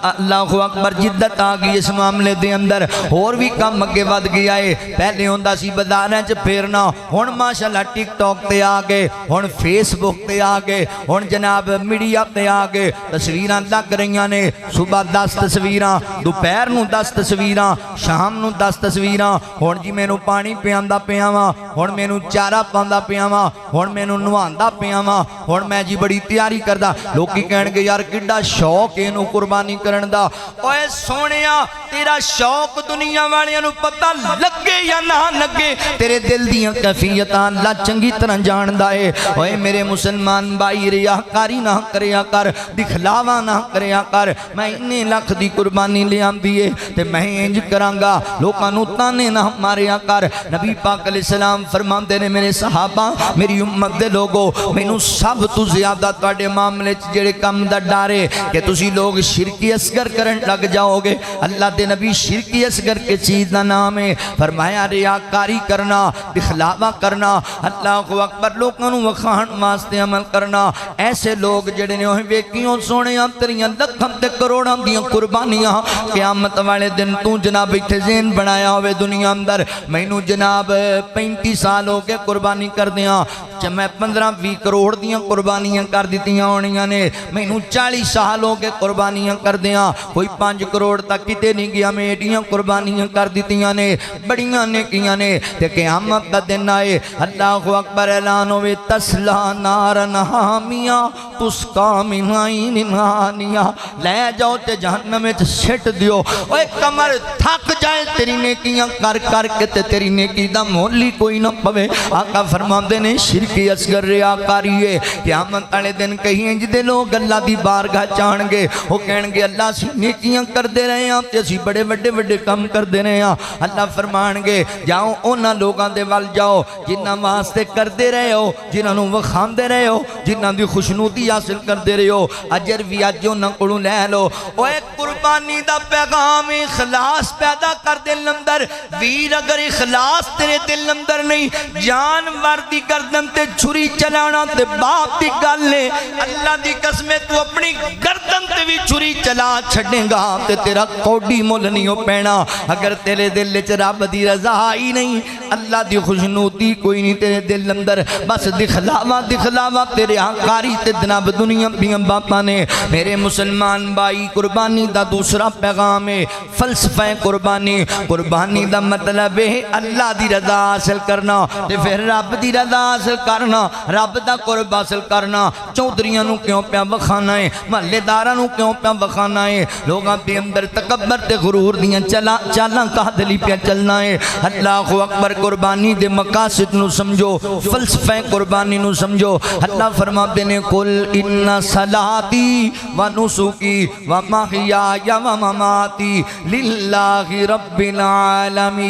اللہ اکبر جدت آ گئی اس معاملے دے اندر اور بھی کم اگے ود گیا ہے پہلے ہوندا سی بازاراں چ پھیرنا ہن ماشاءاللہ ٹک ٹاک تے آ گئے ہن فیس بک تے آ گئے ہن جناب میڈیا تے آ گئے تصویراں لگ رہیاں نے صبح 10 تصویراں دوپہر نو 10 تصویراں شام نو 10 تصویراں ہن جی مینوں پانی پیاندا پیاں واں ہن مینوں چارہ پاندا پیاں واں ہن مینوں نواندا پیاں واں ہن میں جی بڑی تیاری کردا لوکی کہن گے یار کڈا شوق اینو قربانی کرن دا اوے سونیا تیرا شوق دنیا والیاں نو پتہ لگے یا نہ لگے تیرے دل دیاں کیفیتاں اللہ چنگی طرح جاندا ہے اوے میرے مسلمان بھائی ریاکاری نہ کریا کر دکھلاوا نہ کریا کر میں اتنے لاکھ دی قربانی لے آندی ہے تے میں انج کراں گا لوکاں نو تانے نہ ماریا کر نبی پاک علیہ السلام فرماندے نے میرے صحابہ میری امت دے لوگو مینوں سب تو زیادہ تواڈے معاملے چ جڑے کم دا ڈر ہے کہ تسی لوگ شرکی اصغر کرن لگ جاؤ گے اللہ دے نبی شرکی اصغر کے چیز دا نام ہے فرمایا ریاکاری کرنا دکھلاوا کرنا اللہ اکبر لوکاں نو وکھاؤن واسطے عمل کرنا ایسے لوگ جڑے نے اوہ ویکھیوں سونیاں تیریاں لکھاں تے کروڑاں دیاں قربانیاں قیامت والے دن تو جناب ایتھے ذہن بنایا ہوئے دنیا اندر مینوں جناب 35 سال ہو کے قربانی کر دیاں میں 15-20 کروڑ دیاں قربانیاں کر دیتیاں ہونیاں نے مینوں 40 سال ہو کے قربانیاں کر دیاں کوئی 5 کروڑ تک کتے نہیں گیا میں ایڈیاں قربانیاں کر دیتیاں نے بڑیاں نے کیاں نے تے قیامت دا دن آئے اللہ اکبر اعلان ہوئے تسلا نارن حامیہ تسقا من عین آنیہ لے جاؤ تے جہنم وچ سٹ دیو اوے کمر تھک جائے تیری نیکیاں کر کر کے تے تیری نیکی دا مول ہی کوئی نہ پوے آقا فرماندے نے شرکی اصغر ریاکاری ہے قیامت والے دن کہیں انج دے لوگ اللہ دی بارگاہ چاہن گے وہ کہن گے اللہ سی نیکیاں کر دے رہے ہیں تے اسی بڑے بڑے بڑے کم کر دے رہے ہیں اللہ فرمان گے جاؤ انہاں لوگاں دے ول جاؤ جنہاں واسطے کر دے رہے ہو جنہاں نو وکھان دے رہے ہو جنہاں دی خوشنودی حاصل کر دے رہے ہو اجر بھی اج انہاں کولوں لے لو اوے قربانی دا پیغام اخلاص پیدا کر دل اندر ویر اگر اخلاص تیرے دل اندر نہیں جانور دی گردن تے چھری چلانا تے باپ دی گل ہے اللہ دی قسم تو اپنی گردن تے بھی چھری چلا چھڑیں گا تے تیرا کوڈی مول نہیں ہو پینا اگر تیرے دل وچ رب دی رضا ہی نہیں اللہ دی خوشنودی کوئی نہیں تیرے دل اندر بس دکھلاوا تیرے آکاری تے جناب دنیا دیاں باتاں نے میرے مسلمان بھائی قربانی دا دوسرا پیغام ہے فلسفہ قربانی دا مطلب ہے اللہ دی رضا حاصل کرنا تے پھر رب دی رضا حاصل کرنا رب دا قرب حاصل کرنا چودھریاں نو کیوں پیا وکھانا ہے محلے داراں نو کیوں پیا وکھانا ہے لوگاں دے اندر تکبر تے غرور دیاں چالاں کہدلی پیا چلنا ہے اللہ اکبر قربانی دے مقاصد نو سمجھو فلسفہ قربانی نو سمجھو اللہ فرماتے نے قل ان صلاتی و نسکی و محیای و مماتی للہ رب العالمین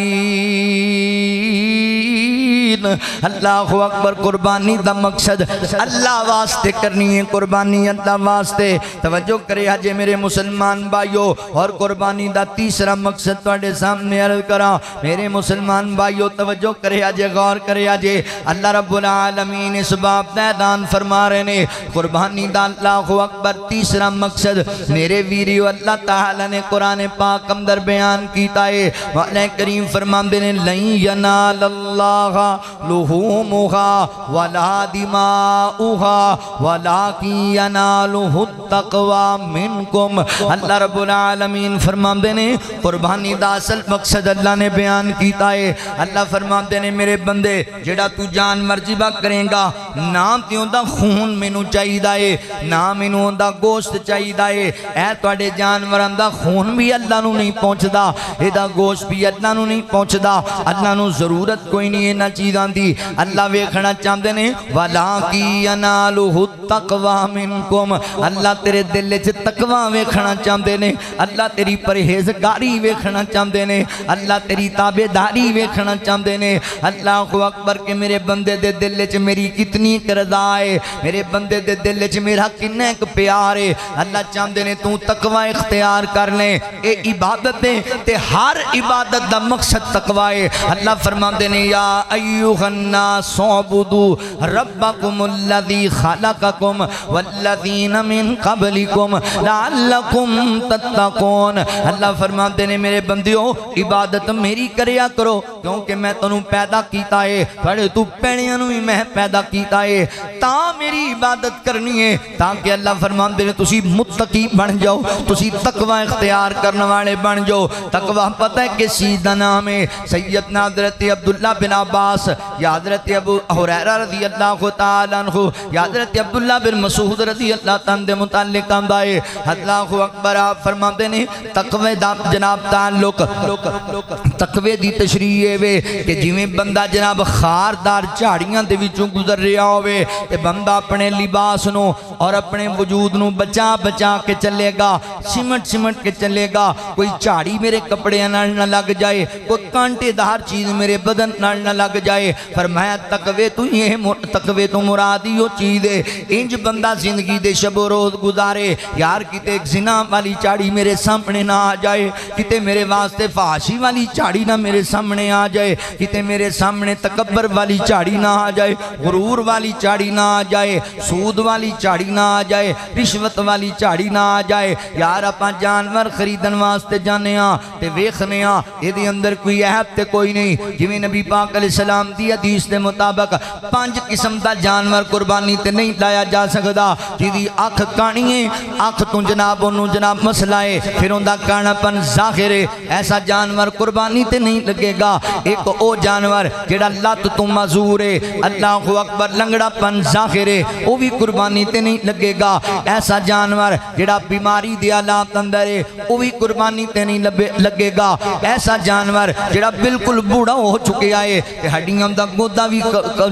اللہ اکبر قربانی دا مقصد اللہ واسطے کرنی ہے قربانی اللہ واسطے توجہ کرے آجے میرے مسلمان بھائیو اور قربانی دا تیسرا مقصد توڑے سامنے عرض کرا میرے مسلمان بھائیو توجہ کرے آجے غور کرے آجے اللہ رب العالمین اس باب دیدان فرما رہے نے قربانی دا اللہ اکبر تیسرا مقصد میرے ویریو اللہ تعالیٰ نے قرآن پاک اندر بیان کیتا ہے وعلیہ کریم فرمان دینے لن ینال اللہ لحومها ولا دماؤها ولیکن ینالہ التقوی منکم اللہ رب العالمین فرمان دینے قربانی دا اصل مقصد اللہ نے بیان کیتا ہے اللہ فرمان دینے میرے بندے جڑا تو جان مرجبہ کریں گا نام تیوں دا خون مینوں چاہی دائے نام انہوں دا گوشت چاہی دائے اے توڑے جانوران دا خون بھی اللہ نو نہیں پہنچ دا اے دا گوشت بھی اللہ نو نہیں پہنچ دا اللہ نو ضرورت کوئی نہیں ہے نہ چیز جاندی اللہ ویکھنا چاہندے نے وَلَاكِ يَنَالُهُ التَّقْوَى مِنْكُمْ اللہ تیرے دل وچ تقوی ویکھنا چاہندے نے اللہ تیری پرہیزگاری ویکھنا چاہندے نے اللہ تیری تابعداری ویکھنا چاہندے نے اللہ اکبر کہ میرے بندے دے دل وچ میری کتنی رضا ہے میرے بندے دے دل وچ میرا کتنا ایک پیار ہے اللہ چاہندے نے تو تقوی اختیار کر لیں اے عبادت ہے تے ہر عبادت دا مقصد تقوی ہے اللہ فرماندے نے یا ایھا الناس اعبدوا ربکم الذی خلقکم والذین من قبلکم لعلکم تتقون اللہ فرماندے نے میرے بندیوں عبادت میری کریا کرو کیونکہ میں تنوں پیدا کیتا ہے پڑھے تو پہنیاں نوں میں پیدا کیتا ہے تا میری عبادت کرنی ہے تاکہ اللہ فرماندے نے تسی متقی بن جاؤ تسی تقوی اختیار کرنے والے بن جاؤ تقوی پتہ ہے کس چیز دا نام ہے سیدنا حضرت عبداللہ بن عباس یا حضرت ابو ہریرہ رضی اللہ تعالی عنہ یا حضرت عبداللہ بن مسعود رضی اللہ تعالی دے متعلق آندا ہے اللہ اکبر آپ فرماندے نے تقوی دا جناب تعلق تقوی دی تشریح ہے کہ جویں بندہ جناب خاردار جھاڑیاں دے وچوں گزر رہا ہوئے تے بندہ اپنے لباس نو اور اپنے وجود نو بچا بچا کے چلے گا سمٹ کے چلے گا کوئی جھاڑی میرے کپڑے نہ لگ جائے کوئی کانٹے دار چیز میرے بدن نہ لگ جائے فرمایا تقوی تو مرادی وہ چیز ہے انج بندہ زندگی دے شب و روز گزارے یار کتے ایک زنا والی جھاڑی میرے سامنے نہ آ جائے کتے میرے واسطے فحاشی والی جھاڑی نہ میرے سامنے آ جائے کتے میرے سامنے تکبر والی جھاڑی نہ آ جائے غرور والی جھاڑی نہ آ جائے سود والی جھاڑی نہ آ جائے رشوت والی جھاڑی نہ آ جائے یار اپا جانور خریدن واسطے جانے ہاں تے ویکھنے ہاں اے دے اندر کوئی عیب تے کوئی نہیں جویں نبی پاک علیہ السلام دی حدیث دے مطابق 5 قسم دا جانور قربانی تے نہیں لایا جا سکدا جدی اکھ کانی ہے اکھ تو جناب اونوں جناب مسئلہ ہے پھر اوندا کانا پن ظاہر ہے ایسا جانور قربانی تے نہیں لگے گا ایک او جانور جڑا لت تو معذور ہے اللہ اکبر لنگڑا پن ظاہر ہے وہ بھی قربانی تے نہیں لگے گا ایسا جانور جڑا بیماری دے حالات اندر ہے وہ بھی قربانی تے نہیں لگے گا ایسا جانور جڑا بالکل بوڑھا ہو چکے آئے ہڈیاں دا گودا بھی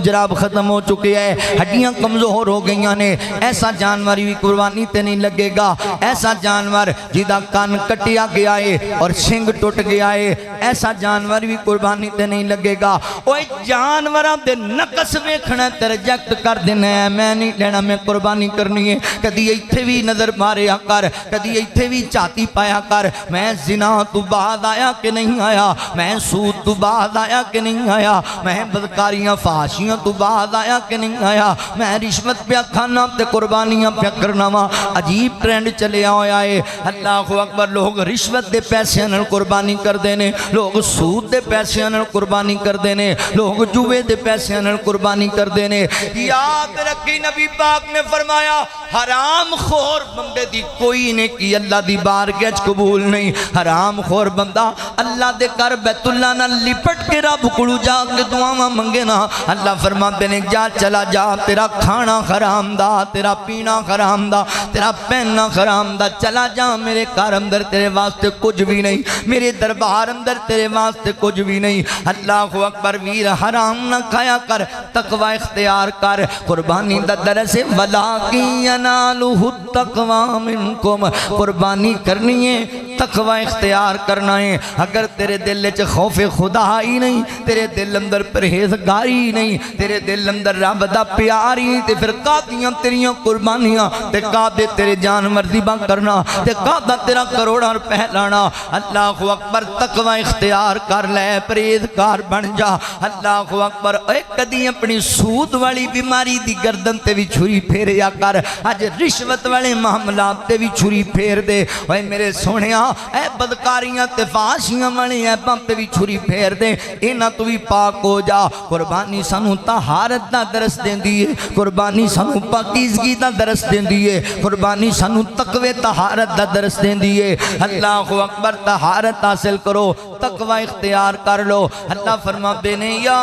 جناب ختم ہو چکے آئے ہڈیاں کمزور ہو گئیاں نے ایسا جانور بھی قربانی تے نہیں لگے گا ایسا جانور جدا کان کٹیا گیا ہے اور سنگ ٹوٹ گیا ہے ایسا جانور بھی قربانی تے نہیں لگے گا اوہ جانوراں دے نقص ویکھنا تے ریجیکٹ کر دینا ہے میں نہیں لینا میں قربانی کرنی ہے کدی ایتھے بھی نظر ماریا کر کدی ایتھے بھی چاتی پایا کر میں زنا تو بعد آیا کہ نہیں آیا میں سود تو بعد آیا کہ نہیں آیا میں بدکاریاں فحاشیاں تو بعد آیا کہ نہیں آیا میں رشوت پہ کھانا تے قربانیاں پہ کرنا وا عجیب ٹرینڈ چلے آیا ہے اللہ اکبر لوگ رشوت دے پیسے نال قربانی کر دینے لوگ سود دے پیسے نال قربانی کر دینے لوگ جوے دے پیسے نال قربانی کر دینے یاد رکھی نبی پاک نے فرمایا حرام خور بندے دی کوئی نے کی اللہ دی بارگاہ وچ قبول نہیں حرام خور بندہ اللہ دے کر بیت اللہ نال لپٹ کے رب کولوں جا کے دعاواں منگے نا اللہ فرماندے نے جا چلا جا تیرا کھانا حرام دا تیرا پینا حرام دا تیرا پہننا حرام دا چلا جا میرے گھر اندر تیرے واسطے کچھ بھی نہیں میرے دربار اندر تیرے واسطے کچھ بھی نہیں اللہ اکبر ویر حرام نہ کھایا کر تقوی اختیار کر قربانی دا درس وَلَاكِن يَنَالُهُ التَّقْوَى مِنْكُمْ قربانی کرنی ہے تقوی اختیار کرنا ہے اگر تیرے دل وچ خوف خدا ہی نہیں تیرے دل اندر پرہیزگاری نہیں تیرے دل اندر رب دا پیار ہی تے پھر کادیاں تیریاں قربانیاں تے کادے تیرے جانور ذبح کرنا تے کادا تیرا کروڑاں روپے لانا اللہ اکبر تقوی اختیار کر لے پرہیزگار بن جا اللہ اکبر اے کدی اپنی سود والی بیماری دی گردن تے بھی چھری پھیریا کر اج رشوت والے معاملات تے بھی چھری پھیر دے اے میرے سونیا اے بدکاریاں تے فحاشیاں والی ایباں تے بھی چھری پھیر دے انہاں تو بھی پاک ہو جا قربانی سانو طہارت دا درس دیندی ہے قربانی سانو پاکیزگی دا درس دیندی ہے قربانی سانو تقوی طہارت دا درس دیندی ہے اللہ اکبر طہارت حاصل کرو تقوی اختیار کر لو اللہ فرماتے نے یا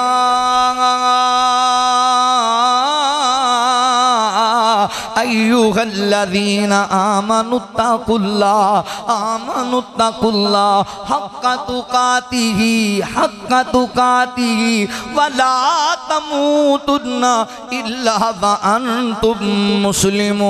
ایھا الذین آمنوا اتقوا اللہ حق تقاتہ ولا تموتن الا وانتم مسلمون۔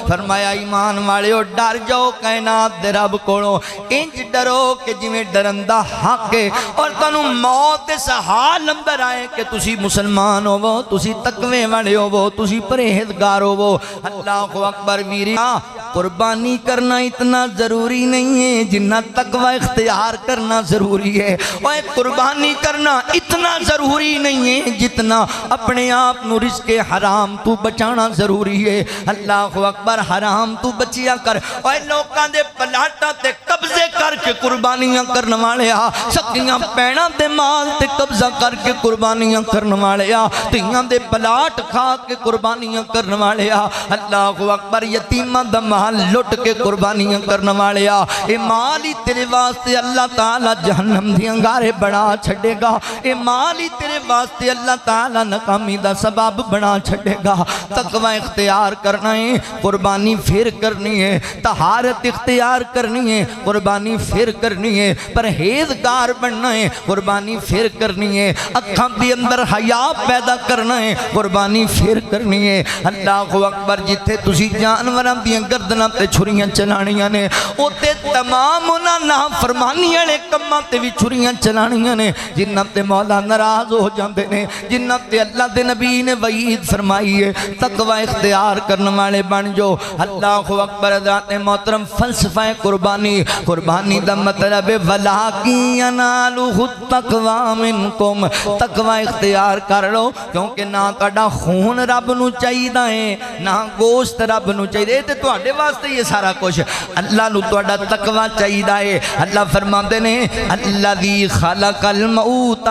فرمایا ایمان والےو ڈر جاؤ کائنات دے رب کولوں، انج ڈرو کہ جویں ڈرندا حق ہے، اور تانوں موت اس حال اندر آئے کہ تسی مسلمان ہوو، تسی تقوی والے ہوو، تسی پرہیزگار ہوو۔ اللہ اکبر ویریا، قربانی کرنا اتنا ضروری نہیں ہے جنہ تقوی اختیار کرنا ضروری ہے، اور قربانی کرنا اتنا ضروری نہیں ہے جتنا اپنے آپ نو رزق حرام تو بچانا ضروری ہے۔ اللہ اکبر، حرام تو بچیا کر، اور لوکاں دے پلاٹاں تے قبضے کر کے قربانیاں کرن والے آ، سکیاں پیڑاں تے مال تے قبضہ کر کے قربانیاں کرن والے آ، تیاں دے پلاٹ کھا کے قربانیاں کرن والے آ، اللہ اکبر، یتیماں دا مال لٹ کے قربانیاں کرن والے آ، اے مال ہی تیرے واسطے اللہ تعالی جہنم دی انگارے بنا چھڑے گا، اے مال ہی تیرے واسطے اللہ تعالی ناکامی دا سبب بنا چھڑے گا۔ تقوی اختیار کرنا ہے، قربانی پھر کرنی ہے، طہارت اختیار کرنی ہے، قربانی پھر کرنی ہے، پرہیزگار بننا ہے، قربانی پھر کرنی ہے، اکھاں دی اندر حیا پیدا کرنا ہے، قربانی پھر کرنی ہے۔ اللہ اکبر، جتھے تسی جانوراں دی گردناں تے چھریاں چلانیاں نے، اوتے تمام انہاں نافرمانی والے کماں تے وی چھریاں چلانیاں نے جنہاں تے مولا ناراض ہو جاندے نے، جنہاں تے اللہ دے نبی نے وعید فرمائی ہے۔ تقوی اختیار کرنے والے بن جو۔ اللہ اکبر، ذات محترم، فلسفہ قربانی، قربانی دا مطلب ہے وَلَٰكِن يَنَالُهُ التَّقْوَىٰ مِنْكُمْ، تقوی اختیار کر لو، کیونکہ نہ تہاڈا خون رب نو چاہیدا ہے، نہ گوشت رب نو چاہیدا ہے، تے تہاڈے واسطے یہ سارا کچھ اللہ نو تہاڈا تقوی چاہیدا ہے۔ اللہ فرماندے نے الذی خلق الموت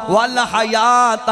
والحیات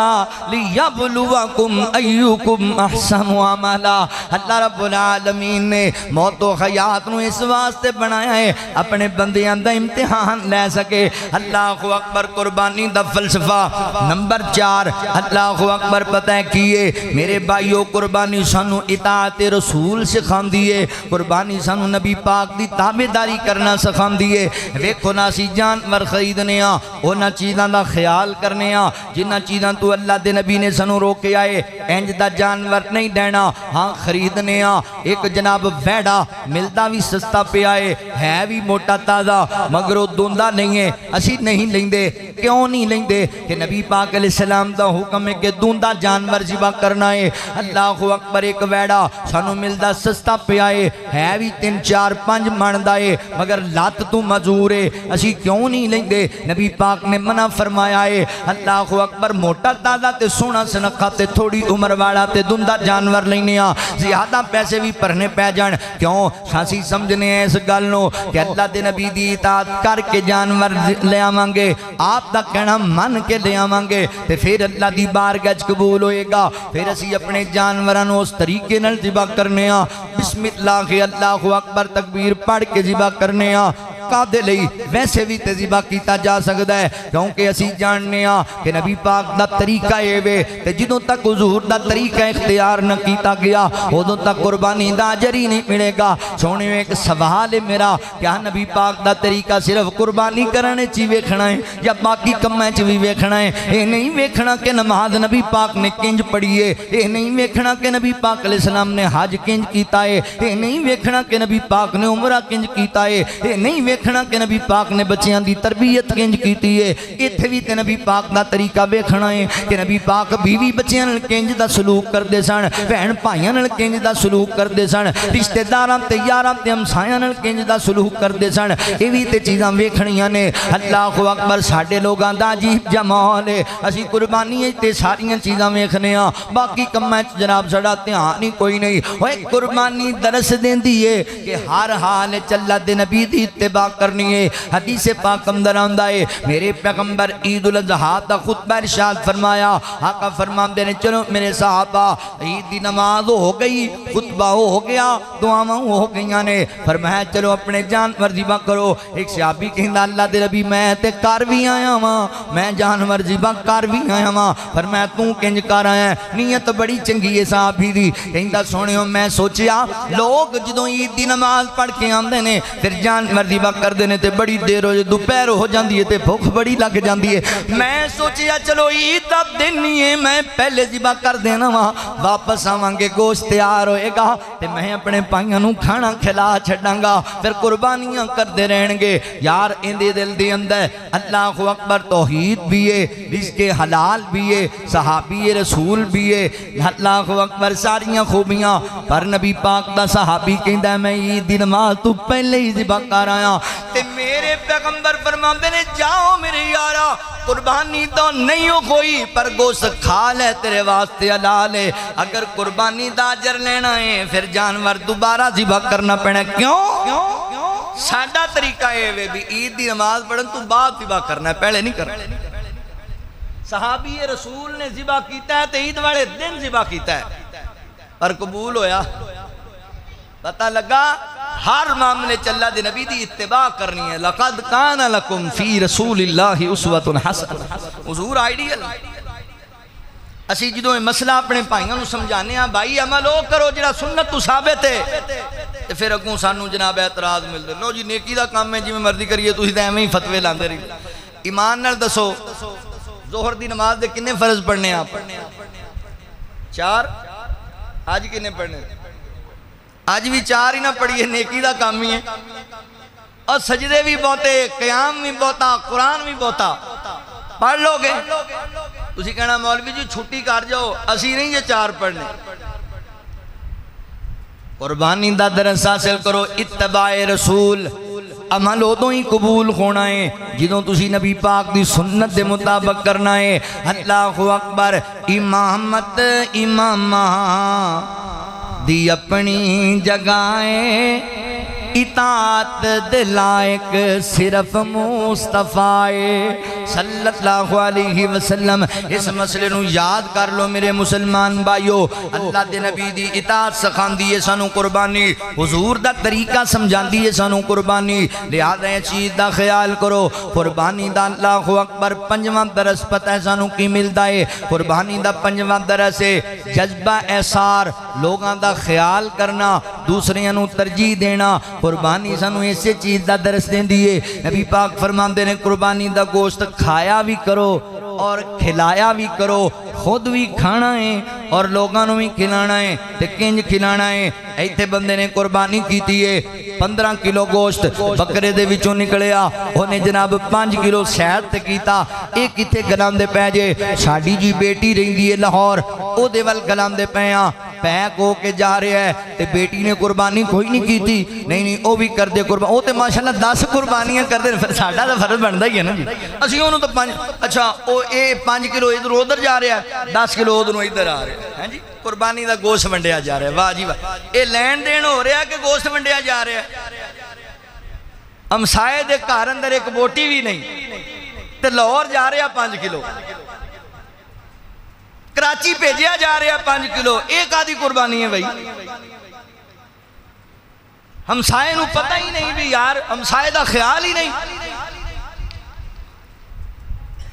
لیبلوکم ایکم احسن عملا۔ اللہ رب العالمین نے موت و حیات نو اس واسطے بنایا ہے اپنے بندیاں دا امتحان لے سکے۔ اللہ اکبر، قربانی دا فلسفہ نمبر 4۔ اللہ اکبر، پتہ ہے کیے میرے بھائیو، قربانی سانو اطاعت رسول سکھاندی ہے، قربانی سانو نبی پاک دی تابعداری کرنا سکھاندی ہے۔ ویکھو نا، اسی جانور خریدنے ہاں، انہاں چیزاں دا خیال کرنے ہاں جنہاں چیزاں تو اللہ دے نبی نے سانو روکے آئے، انج دا جانور نہیں دینا۔ ہاں خریدنے ہاں، ایک جناب ویڑا ملدا بھی سستا پہ آئے، ہے بھی موٹا تازہ، مگر وہ دوندا نہیں ہے، اسی نہیں لیندے۔ کیوں نہیں لیندے؟ کہ نبی پاک علیہ السلام دا حکم ہے کہ دوندا جانور ذبح کرنا ہے۔ اللہ اکبر، ایک ویڑا سانو ملدا سستا پہ آئے، ہے بھی 3 4 5 من دا ہے، مگر لات تو مزور ہے، اسی کیوں نہیں لیندے؟ نبی پاک نے منع فرمایا ہے۔ اللہ اکبر، موٹا تازہ تے سونا سنکھا تے تھوڑی عمر والا تے دوندا جانور لینے ہاں، زیادہ پیسے بھی پرنے پہ جان۔ کیوں؟ سانسی سمجھنے ہیں اس گل نو کہ اللہ دے نبی دی اطاعت کر کے جانور لے آواں گے، آپ دا کہنا من کے لے آواں گے تے پھر اللہ دی بارگاہ وچ قبول ہوئے گا۔ پھر اسی اپنے جانوراں نو اس طریقے نال ذبح کرنے ہاں، بسم اللہ کے اللہ اکبر تکبیر پڑھ کے ذبح کرنے ہاں۔ دے لئی ویسے بھی تے ذبح کیتا جا سکتا ہے، کیونکہ اسی جاننے ہاں کہ نبی پاک دا طریقہ اے وے، تے جدوں تک حضور دا طریقہ اختیار نہ کیتا گیا ادوں تک قربانی دا اجر ہی نہیں ملے گا۔ سونے ایک سوال ہے میرا، کیا نبی پاک دا طریقہ صرف قربانی کرنے چی ویکھنا ہے یا باقی کماں چ بھی ویکھنا ہے؟ اے نہیں ویکھنا کہ نماز نبی پاک نے کنج پڑھی ہے، اے نہیں ویکھنا کہ نبی پاک علیہ السلام نے حج کنج کیتا ہے، اے نہیں ویکھنا کہ نبی پاک نے عمرہ کنج کیتا ہے، اے نہیں ویکھنا کہ نبی پاک نے بچیاں دی تربیت کنج کیتی ہے۔ ایتھے بھی تے نبی پاک دا طریقہ ویکھنا ہے کہ نبی پاک بیوی بچیاں نال کنج دا سلوک کردے سن، بہن بھائیاں نال کنج دا سلوک کردے سن، رشتہ داراں تے یاراں تے ہمسایاں نال کنج دا سلوک کردے سن۔ اے وی تے چیزاں ویکھنیاں نے۔ اللہ اکبر، ساڈے لوگاں دا عجیب جمال ہے، اسی قربانی تے ساریاں چیزاں ویکھنے ہاں، باقی کماں وچ جناب ساڈا دھیان ہی کوئی نہیں۔ اوے قربانی درس دیندی ہے کہ ہر حال وچ اللہ دے نبی دی اتباع پاک کرنی ہے۔ حدیث پاک اندر آندا ہے میرے پیغمبر عید الاضحیٰ دا خطبہ ارشاد فرمایا، آقا فرماندے نے چلو میرے صحابہ عید دی نماز ہو گئی، خطبہ ہو گیا، دعاواں ہو گئیاں نے، فرمایا چلو اپنے جانور ذبح کرو۔ ایک صحابی کہندا اللہ دے نبی میں تے کر بھی آیا ہاں، میں جانور ذبح کر بھی آیا ہاں۔ فرمایا تو کنج کر آیا؟ نیت بڑی چنگی ہے صحابی دی۔ کہندا سونیو میں سوچیا لوگ جدوں عید دی نماز پڑھ کے آندے نے پھر جانور ذبح کردے نے تے بڑی دیر ہو دوپہر ہو جاندی ہے تے بھوک بڑی لگ جاندی ہے، میں سوچیا چلو عید دا دن نہیں ہے میں پہلے ذبح کر دینا وا، واپس آواں گے گوشت تیار ہوئے گا تے میں اپنے پائیاں نوں کھانا کھلا چھڈاں گا، پھر قربانیاں کردے رہن گے۔ یار اندے دل دے اندر اللہ اکبر توحید بھی ہے، رزق حلال بھی ہے، صحابی رسول بھی ہے، اللہ اکبر ساریاں خوبیاں، پر نبی پاک دا صحابی کہندا میں عید دی نماز تو پہلے ہی ذبح کر آیا تے میرے پیغمبر فرماندے نے جاؤ میرے یارا قربانی تو نہیں ہو کوئی پر گوشت کھا لے تیرے واسطے حلال ہے، اگر قربانی دا اجر لینا ہے پھر جانور دوبارہ ذبح کرنا پینا۔ کیوں؟ ساڈا طریقہ ہے بھی عید دی نماز پڑھن تو بعد ذبح کرنا ہے، پہلے نہیں کرنا۔ صحابی رسول نے ذبح کیتا ہے تے عید والے دن ذبح کیتا ہے اور قبول ہویا۔ پتہ لگا ہر معاملے چلا دے نبی دی اتباع کرنی ہے۔ لقد کان لکم فی رسول اللہ اسوۃ حسنہ، حضور آئیڈیل۔ اسی جدوں یہ مسئلہ اپنے بھائیوں نوں سمجھانے ہاں بھائی عمل او کرو جڑا سنت تو ثابت ہے، تے پھر اگوں سانوں جناب اعتراض ملدے لو جی نیکی دا کام ہے جویں مرضی کریے تسی تے ایویں ہی فتوی لاندے رہی۔ ایمان نال دسو ظہر دی نماز دے کنے فرض پڑھنے آپ؟ 4۔ آج کنے پڑھنے؟ آج بھی 4 ہی نہ پڑھیے، نیکی دا کام ہی ہے، اور سجدے بھی بہتے، قیام بھی بہتا، قرآن بھی بہتا، پڑھ لو گے۔ تسی کہنا مولوی جی چھٹی کر جاؤ، اسی نہیں یہ 4 پڑھنے۔ قربانی دا درس حاصل کرو، اتباع رسول عمل ادوں ہی قبول ہونا ہے جدوں تسی نبی پاک دی سنت دے مطابق کرنا ہے۔ اللہ اکبر۔ امامت امامہ دی اپنی جگائیں، اطاعت دلائق صرف مصطفیٰ صلی اللہ علیہ وسلم۔ اس مسئلے نو یاد کر لو میرے مسلمان بھائیو، اللہ دے نبی دی اطاعت سکھاندی ہے سانو قربانی، حضور دا طریقہ سمجھاندی ہے سانو قربانی، لہذا یہ چیز دا خیال کرو۔ قربانی دا اللہ اکبر 5واں درس پتہ ہے سانو کی ملدا ہے؟ قربانی دا 5واں درس ہے جذبہ احسار، لوگاں دا خیال کرنا، دوسریاں نو ترجیح دینا۔ قربانی سانو ایسے چیز دا درس دین دیئے، نبی پاک فرماندے نے قربانی دا گوشت کھایا بھی کرو اور کھلایا بھی کرو، خود بھی کھانا ہے اور لوگاں نو بھی کھلانا ہے۔ تے کنج کھلانا ہے؟ ایتھے بندے نے قربانی کیتی ہے، 15 کلو گوشت بکرے دے وچوں نکلیا، انہیں جناب 5 کلو شہد تے کیتا، ایک کتے گلام دے پہ جے ساڈی جی بیٹی رہندی ہے لاہور، او دے ول گلام دے پیاں پیک ہو کے جا رہے ہیں تے بیٹی نے قربانی کوئی نہیں کی تھی، نہیں او بھی کر دے قربانی، او تے ماشاءاللہ 10 قربانیاں کر دے، ساڈا تو فرض بندا ہی ہے نا جی، اسی انہوں تو 5، اچھا او اے 5 کلو ادھر ادھر جا رہا ہے، 10 کلو ادھروں ادھر آ رہے ہیں جی، قربانی دا گوشت ونڈیا جا رہا ہے۔ واہ جی واہ، اے لین دین ہو رہا ہے کہ گوشت ونڈیا جا رہا ہے؟ ہمسائے دے گھر اندر ایک بوٹی بھی نہیں تے لاہور جا رہا 5 کلو، کراچی بھیجیا جا رہا 5 کلو، ایک آدھی قربانی ہے بھائی۔ ہمسائے نو پتہ ہی نہیں بھی یار، ہمسائے دا خیال ہی نہیں،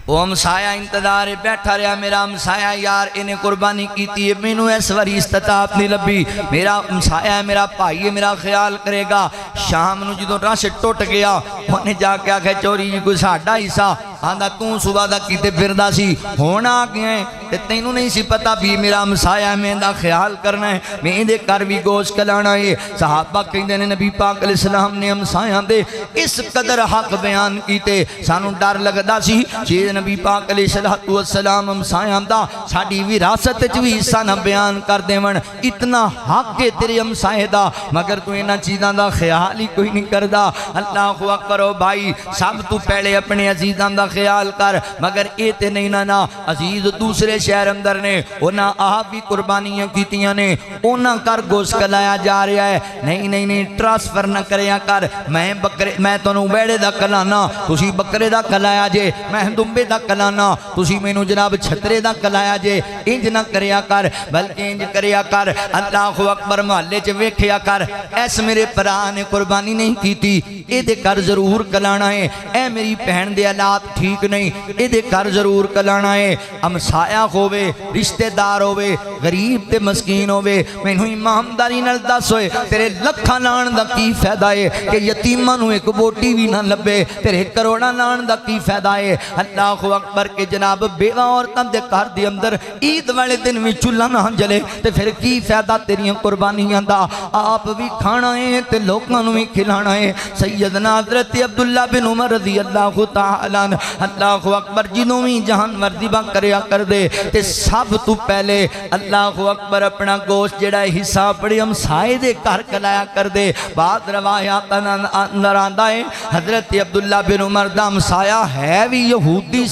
وہ ہمسایہ انتظار بیٹھا رہا، میرا ہمسایہ یار انہیں قربانی کیتی ہے، میں نو اس واری استطاعت نہیں لبی، میرا ہمسایہ ہے، میرا بھائی ہے، میرا خیال کرے گا۔ شام نو جدوں رش ٹوٹ گیا، انہیں جا کے آکھے چوری جی کوئی ساڈا حصہ، آندا توں صبح دا کیتے پھردا سی، ہونا آ گئے تے تینوں نہیں سی پتہ بھی میرا ہمسایہ میں دا خیال کرنا ہے، میں دے کر بھی گوشت کھلانا ہے۔ صحابہ کہندے نے نبی پاک علیہ السلام نے ہمسایاں دے اس قدر حق بیان کیتے، سانوں ڈر لگدا سی جے نبی پاک علیہ السلام ہمسایاں دا ساڈی وراثت وچ وی حصہ نہ بیان کر دیون، اتنا حق ہے تیرے ہمسایے دا، مگر تو انہاں چیزاں دا خیال ہی کوئی نہیں کردا۔ اللہ اکبر۔ بھائی سب تو پہلے اپنے عزیزاں دا خیال کر مگر اے تے نہیں نا عزیز دوسرے شہر اندر نے انہاں آپ بھی قربانیاں کیتیاں نے انہاں کر گوشت کلایا جا رہا ہے نہیں ٹرانسفر نہ کریا کر میں تانوں ویڑے دا کلانا تسی بکرے دا کلایا جے میں دمبے دا کلانا تسی مینوں جناب چھترے دا کلایا جے انج نہ کریا کر بلکہ انج کریا کر اللہ اکبر محلے چ ویکھیا کر ایس میرے بھرا نے قربانی نہیں کیتی اے دے کر ضرور کلانا ہے اے میری بہن دے حالات ٹھیک نہیں اے دے کر ضرور کلانا ہے ہمسایا ہووے رشتہ دار ہووے غریب تے مسکین ہووے مینوں ایمانداری نال دس ہوئے تیرے لکھاں لان دا کی فائدہ ہے کہ یتیماں نوں ایک بوٹی بھی نہ لبے تیرے کروڑاں لان دا کی فائدہ ہے اللہ اکبر کے جناب بیوہ عورتاں دے گھر دے اندر عید والے دن وچ چولہا نہ جلے تے پھر کی فائدہ تیریاں قربانیاں دا آپ بھی کھانا ہے تے لوکاں نوں بھی کھلانا ہے سیدنا حضرت عبداللہ بن عمر رضی اللہ تعالیٰ عنہ اللہ اکبر جنوں بھی جہان مردیبہ کریا کر دے تے سب تو پہلے اللہ اکبر اپنا گوشت جڑا حصہ پڑی ہم سائے دے کر کلایا کر دے بعد روایات اندر آندہ ہے حضرت عبداللہ بن عمر دا ہمسایا ہے بھی یہودی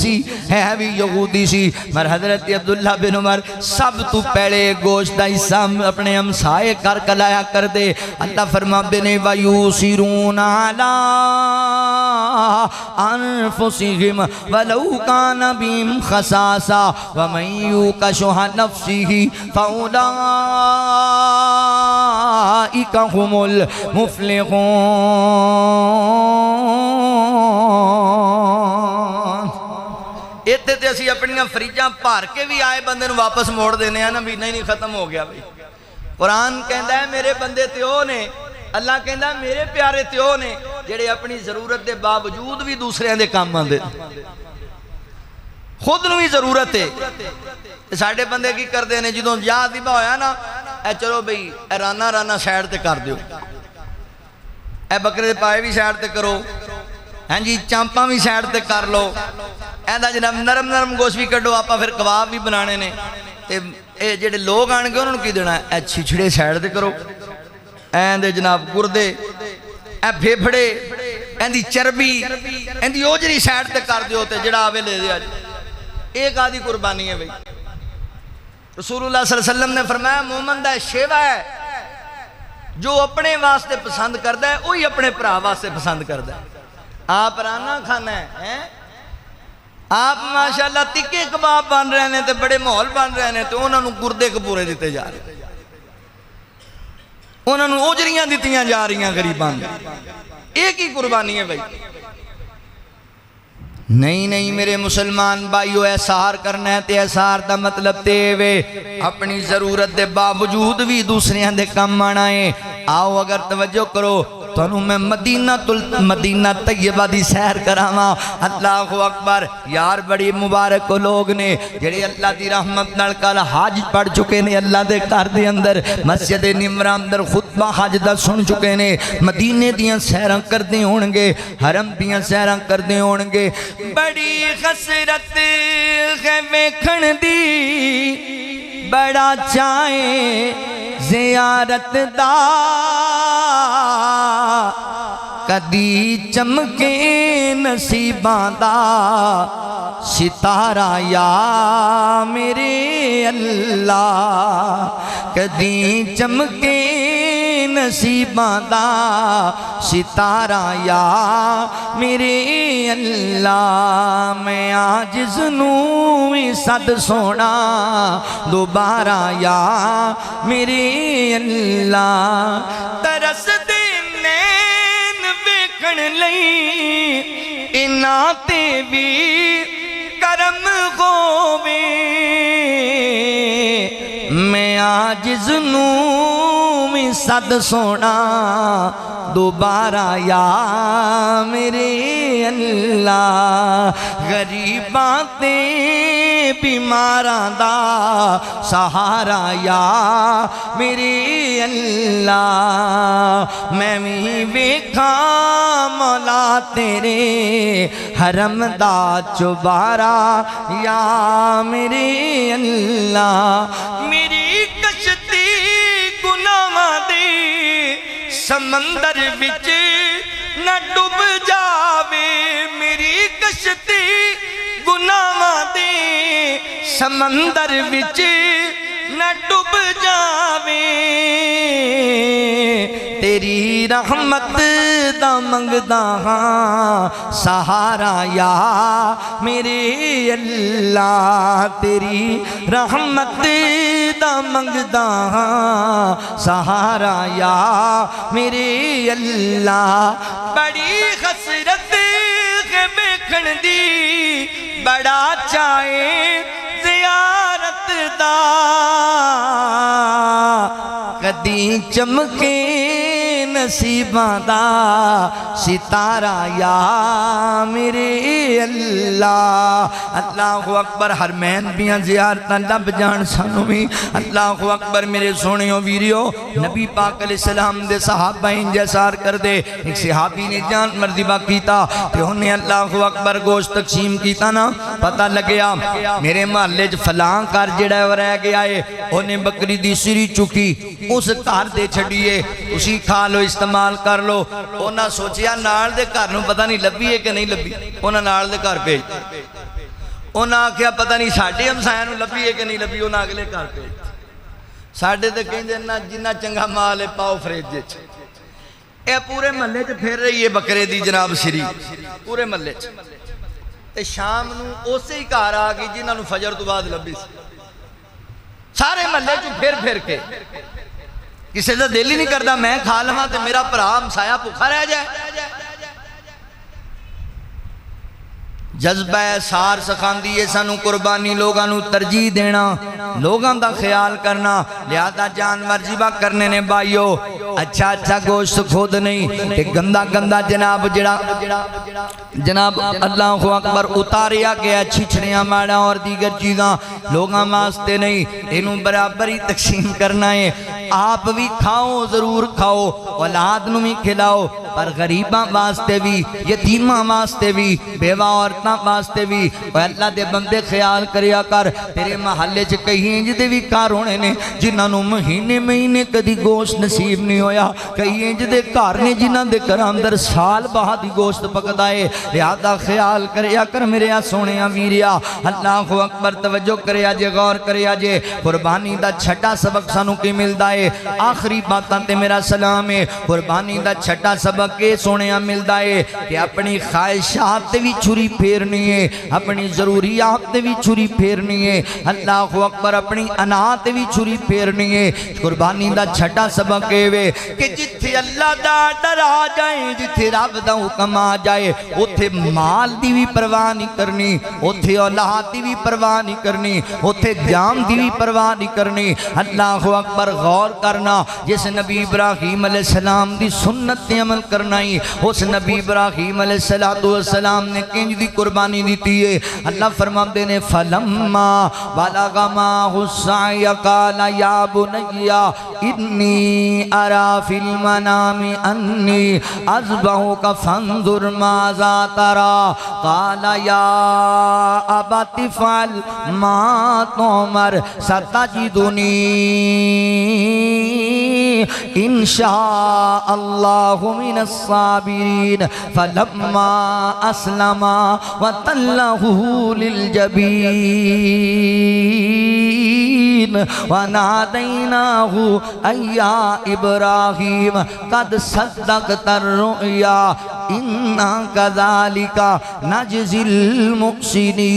سی مر حضرت عبداللہ بن عمر سب تو پہلے گوشت دا حصہ اپنے ہمسائے کر کلایا کر دے اللہ فرما بنے وَيُوسِرُونَ عَلَىٰ أَنفُسِهِمْ وَلَوْ كَانَ بِهِمْ خَصَاصَةٌ وَمَن يُوقَ شُحَّ نَفْسِهِ فَأُولَٰئِكَ هُمُ الْمُفْلِحُونَ ایتے تے اسی اپنیاں فریجاں پار کے بھی آئے بندے نو واپس موڑ دینے ہیں نا بھی نہیں ختم ہو گیا بھئی قرآن کہندہ ہے میرے بندے تیو نے اللہ کہندہ ہے میرے پیارے تیو نے جڑے اپنی ضرورت دے باوجود بھی دوسرے دے کام آندے خود نو بھی ضرورت ہے ساڑھے بندے کی کر دینے جدوں یاد دیبا ہویا نا اے چلو بھئی اے رانا سائڈ تے کر دیو اے بکرے دے پائے بھی سائڈ تے کرو ہاں جی چامپاں بھی سائڈ تے کر لو ایندہ جناب نرم گوشت بھی کڈو آپا پھر کباب بھی بنانے نے اے جڑے لوگ آنگے انہوں نے کی دینا ہے اے چھچڑے سائڈ تے کرو ایندے جناب گردے اے بھیپڑے ایندی چربی ایندی اوجری سائڈ تے کر دیو تے جڑا آوے لے دیا ایک آدھی قربانی ہے بھئی رسول اللہ صلی اللہ علیہ وسلم نے فرمایا مومن دا شیوہ ہے جو اپنے واسطے پسند کردہ ہے وہی اپنے پرا واسطے پسند کردہ ہے آپ رانا کھانا ہے آپ ماشاءاللہ تکے کباب بن رہے ہیں تے بڑے محول بن رہے ہیں تو انہوں نے گردے کپورے دیتے جا رہے ہیں انہوں نے اوجریاں دیتیاں جا رہی ہیں غریبان ایک ہی قربانی ہے بھائی نہیں میرے مسلمان بھائیو احسار کرنا ہے تے احسار دا مطلب تے وے اپنی ضرورت دے باوجود بھی دوسرے دے کم آنا ہے آؤ اگر توجہ کرو تو انہوں میں مدینہ طیبہ دی سیر کراما اللہ اکبر یار بڑی مبارک لوگ نے جڑے اللہ دی رحمت نلکال حاج پڑھ چکے نے اللہ دے کار دے اندر مسجد نمرہ اندر خطبہ حاج دا سن چکے نے مدینے دیاں سیران کر دے ہونگے حرم دیاں سیران کر دے ہونگے بڑی خسرت ہے ویکھن دی بڑا چاہے زیارت دا کدی چمکے نصیباں دا ستارہ یا میرے اللہ کدی چمکے نصیباں دا ستارہ یا میرے اللہ میں عاجز نوں صد سونا دوبارہ یا میرے اللہ ترس دے نین ویکھن لئی انہاں تے بھی کرم ہووے میں عاجز نوں صد سونا دوبارہ یا میرے اللہ غریباں تے بیماراں دا سہارا یا میرے اللہ میں بھی ویکھاں مولا تیرے حرم دا چوبارہ یا میرے اللہ میری کشتی گناہ دے سمندر وچ نہ ڈوب جاوے میری کشتی گناہاں دے سمندر وچ نہ ڈوب جاوے تیری رحمت دا منگدا ہاں سہارا یا میرے اللہ تیری رحمت دا منگدا ہاں سہارا یا میرے اللہ بڑی حسرت ویکھن دی بڑا چاہے زیارت دا کدی چمکے نصیباں دا ستارہ یا میرے اللہ اللہ اکبر حرمین بیاں زیارتاں لب جان سانو بھی اللہ اکبر میرے سونیوں ویریو نبی پاک علیہ السلام دے صحابہ انجسار کر دے ایک صحابی نے جان مردبہ کیتا کہ انہیں اللہ اکبر گوشت تقسیم کیتا نا پتہ لگیا میرے محلے فلاں کار جڑا ہے رہ گیا ہے انہیں بکری دی سری چکی اس کار دے چھڑیے اسی کھا لو استعمال کر لو انہاں سوچیا نال دے گھر نوں پتہ نہیں لبھی ہے کہ نہیں لبھی انہاں نال دے گھر بھیج انہاں آکھیا پتہ نہیں ساڈے ہمسایاں نوں لبھی ہے کہ نہیں لبھی انہاں اگلے گھر بھیج ساڈے تے کہندے نا جنہ چنگا مال ہے پاؤ فریج وچ اے پورے محلے چ پھر رہی ہے بکرے دی جناب سری پورے محلے چ تے شام نوں اسی ہی گھر آ گئی جنہاں نوں فجر تو بعد لبھی سارے محلے چ پھر کے کسی دا دل ہی نہیں کرتا میں کھا لواں تے میرا بھرا ہمسایا بھوکا رہ جائے جذبہ سار سکھاندی ہے سانو قربانی لوگاں نو ترجیح دینا لوگاں دا خیال کرنا لہذا جانور ذبح کرنے نے بھائیو اچھا اچھا گوشت خود نہیں کہ گندا گندا جناب اللہ اکبر اتاریا گیا چھچڑیاں ماڑا اور دیگر چیزاں لوگاں واسطے نہیں انہوں برابر ہی تقسیم کرنا ہے آپ بھی کھاؤ ضرور کھاؤ اولاد نو بھی کھلاؤ پر غریباں واسطے بھی یتیماں واسطے بھی بیوہ عورتاں واسطے بھی اے اللہ دے بندے خیال کریا کر تیرے محلے چ کہیں انج دے بھی کار ہونے نے جنہاں نوں مہینے کدی گوشت نصیب نہیں ہویا کہیں انج دے کار نے جنہاں دے گھر اندر سال بعد ہی گوشت پکدا ہے لہذا خیال کریا کر میرے سونیاں ویریا اللہ اکبر توجہ کریا جے غور کریا جے قربانی دا چھٹا سبق سانو کی ملدا ہے آخری باتاں تے میرا سلام ہے قربانی دا چھٹا سبق کے سونیاں ملدا ہے کہ اپنی خواہشات تے بھی چھری پھیرنی ہے اپنی ضروریات تے بھی چھری پھیرنی ہے اللہ اکبر اپنی انا تے بھی چھری پھیرنی ہے قربانی دا چھٹا سبق ہے کہ جتھے اللہ دا ڈر آ جائے جتھے رب دا حکم آ جائے اتھے مال دی بھی پرواہ نہیں کرنی اتھے اولاد دی بھی پرواہ نہیں کرنی اتھے جان دی بھی پرواہ نہیں کرنی اللہ اکبر غور کرنا جس نبی ابراہیم علیہ السلام دی سنت تے عمل کرنا ہی اس نبی ابراہیم علیہ السلام نے کنج دی قربانی دیتی ہے اللہ فرماتے نے فلما بلغ معه السعي قال يا بني إني أرى في المنام أني أذبحك فانظر ماذا ترى قال يا أبت افعل ما تؤمر ستجدني إن شاء الله من الصابرين فلما أسلم وتله للجبين وناديناه أي يا إبراهيم قد صدقت الرؤيا إنا كذلك نجزي المحسنين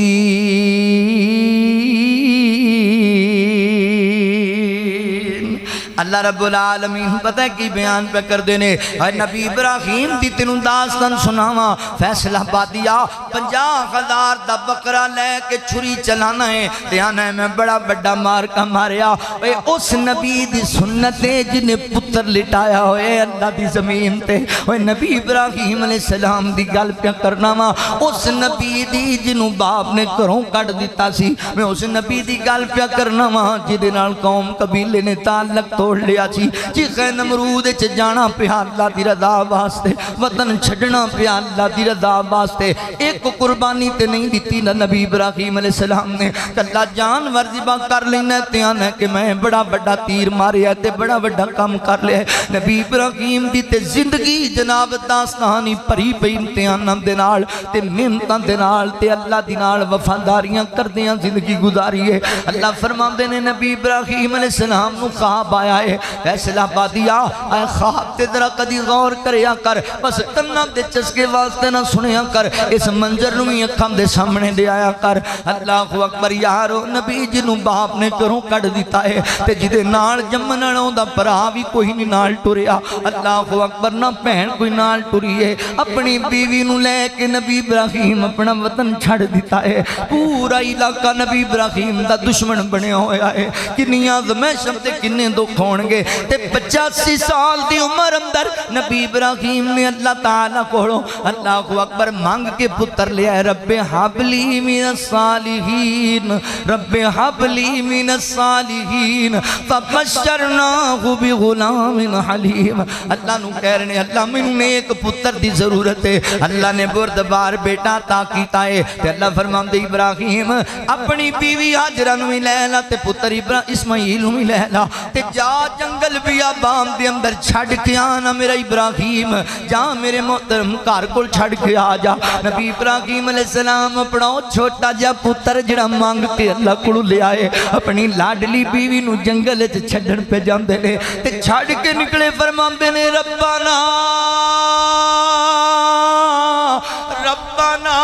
اللہ رب العالمین پتہ ہے کی بیان پہ کر دینے اے نبی ابراہیم دی تینوں داستان سناوا فیصلہ بادیا 50,000 دا بکرہ لے کے چھری چلانا ہے دیانا ہے میں بڑا بڑا مار کا ماریا اے اس نبی دی سنتے جنہیں پتر لٹایا ہوئے اللہ دی زمین تے اے نبی ابراہیم علیہ السلام دی گل پہ کرنا وا اس نبی دی جنوں باپ نے کروں کٹ دیتا سی میں اس نبی دی گل پہ کرنا وا جدے نال قوم قبیلے نے تعلق توڑ توڑ لیا سی چیخے نمرود چ جانا پیا اللہ دی رضا واسطے وطن چھڑنا پیا اللہ دی رضا واسطے ایک قربانی تے نہیں دیتی نہ نبی ابراہیم علیہ السلام نے اللہ جانور ذبح کر لینا تے آنا کہ میں بڑا بڑا تیر ماریا تے بڑا بڑا کام کر لیا نبی ابراہیم دی تے زندگی جناب داستانی پری پئی امتحاناں دے نال تے محنتاں دے نال تے اللہ دی نال وفاداریاں کردیاں زندگی گزاری ہے اللہ فرماندے نے نبی ابراہیم علیہ السلام نو خواب آیا ہے فیصلہ بادیا اے خواب تے ذرا کدی غور کریا کر بس کنا دے چسکے واسطے نہ سنیا کر اس منظر نو ہی اکھاں دے سامنے لے آیا کر اللہ اکبر یارو نبی جنوں باپ نے گھروں کڈ دیتا ہے تے جدے نال جمن والوں دا بھرا بھی کوئی نہیں نال ٹریا اللہ اکبر نہ بہن کوئی نال ٹری ہے اپنی بیوی نو لے کے نبی ابراہیم اپنا وطن چھڑ دیتا ہے پورا علاقہ نبی ابراہیم دا دشمن بنیا ہویا ہے کنی آزمائشاں تے کنے دکھ ہونگے تے 85 سال دی عمر اندر نبی ابراہیم نے اللہ تعالیٰ کھولو اللہ اکبر مانگ کے پتر لیا رب حبلی من الصالحین رب حبلی من الصالحین فبشرناہ بغلام حلیم اللہ نو کہہ رہے اللہ میں ایک پتر دی ضرورت ہے اللہ نے بردبار بیٹا تا کیتا ہے تے اللہ فرمان دے ابراہیم اپنی بیوی حاجرہ نو ہی لے لا تے پتر اسماعیل نو ہی لے لا تے جا جنگل بیابان دے اندر چھڑ کے آنا میرا ابراہیم جا میرے محترم گھر کول چھڑ کے آ جا نبی ابراہیم علیہ السلام اپنا چھوٹا جا پتر جڑا مانگ کے اللہ کولو لے آئے اپنی لاڈلی بیوی نو جنگل وچ چھڈن پہ جاندے نے تے چھڑ کے نکلے فرماندے نے ربنا ربنا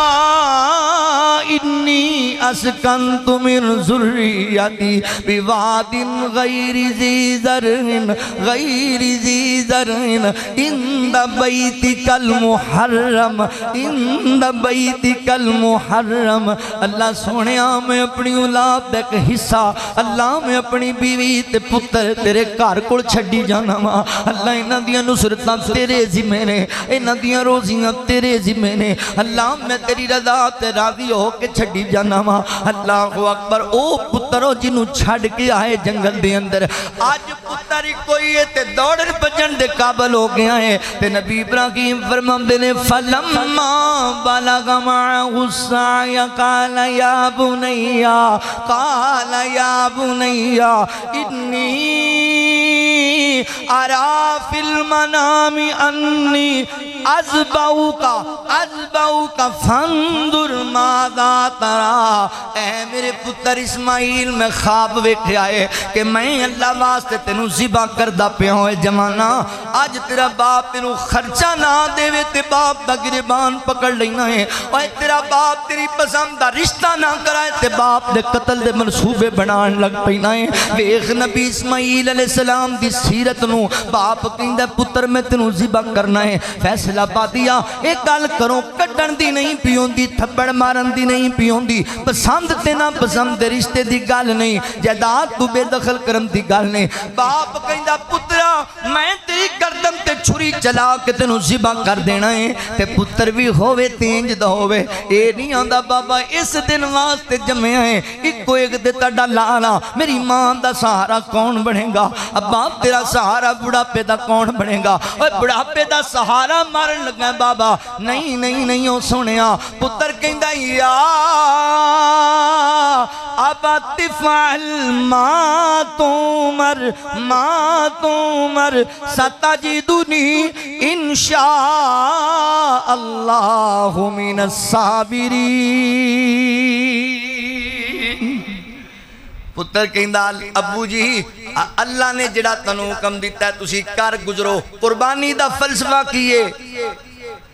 انی اسکنت من ذریتی بواد غیر ذی زرع عند بیتک المحرم عند بیتک المحرم اللہ سونیا میں اپنی اولاد ایک حصہ اللہ میں اپنی بیوی تے پتر تیرے گھر کول چھڈی جانا وا اللہ انہاں دیاں نصرتاں تیرے ذمہ نے انہاں دیاں روزیاں تیرے ذمہ نے اللہ میں تیری رضا تے راضی ہو کے چھڈی جانا وا اللہ اکبر او پترو جنوں چھڈ کے آئے جنگل دے اندر آج پتر کوئی ہے تے دوڑن بجن دے قابل ہو گیا ہے تے نبی ابراہیم فرماندے نے فلما بلغ معه السعي قال يا بني انی ارى في المنام انی اذبحک فانظر ماذا ترى اے میرے پتر اسماعیل میں خواب ویکھیا ہے کہ میں اللہ واسطے تینوں ذبح کردا پیا ہوئے جوانا اج تیرا باپ تینوں خرچہ نہ دے تے باپ دا گریبان پکڑ لینا ہے اوے تیرا باپ تیری پسند دا رشتہ نہ کرائے تے باپ دے قتل دے منصوبے بنان لگ پینا ہے ویکھ نبی اسماعیل علیہ السلام دی سیرت نو باپ کہندا پتر میں تینوں ذبح کرنا ہے فیصلہ پاتیا ایک گل کرو کڈن دی نہیں پیوندی تھپڑ مارن دی نہیں پیوندی پسند تے نہ پسند دے رشتے دی گل نہیں جائیداد تو بے دخل کرن دی گل نہیں باپ کہندا پترا میں تیری گردن تے چھری چلا کے تینوں ذبح کر دینا ہے تے پتر بھی ہووے تینج دا ہووے اے نہیں آندا بابا اس دن واسطے جمعے ہیں ایکو ایک دے تڈا لالا میری ماں دا سہارا کون بنے گا ابا تیرا سہارا بڑھاپے دا کون بنے گا اور بڑھاپے دا سہارا مارن لگا بابا نہیں نہیں نہیں او سنیا پتر کہندا یا ابا تفعل ما تمر ستجدنی انشاء اللہ من الصابرین پتر کہندا ابو جی اللہ نے جڑا تنوں حکم دیتا ہے تسی کر گزرو قربانی دا فلسفہ کیے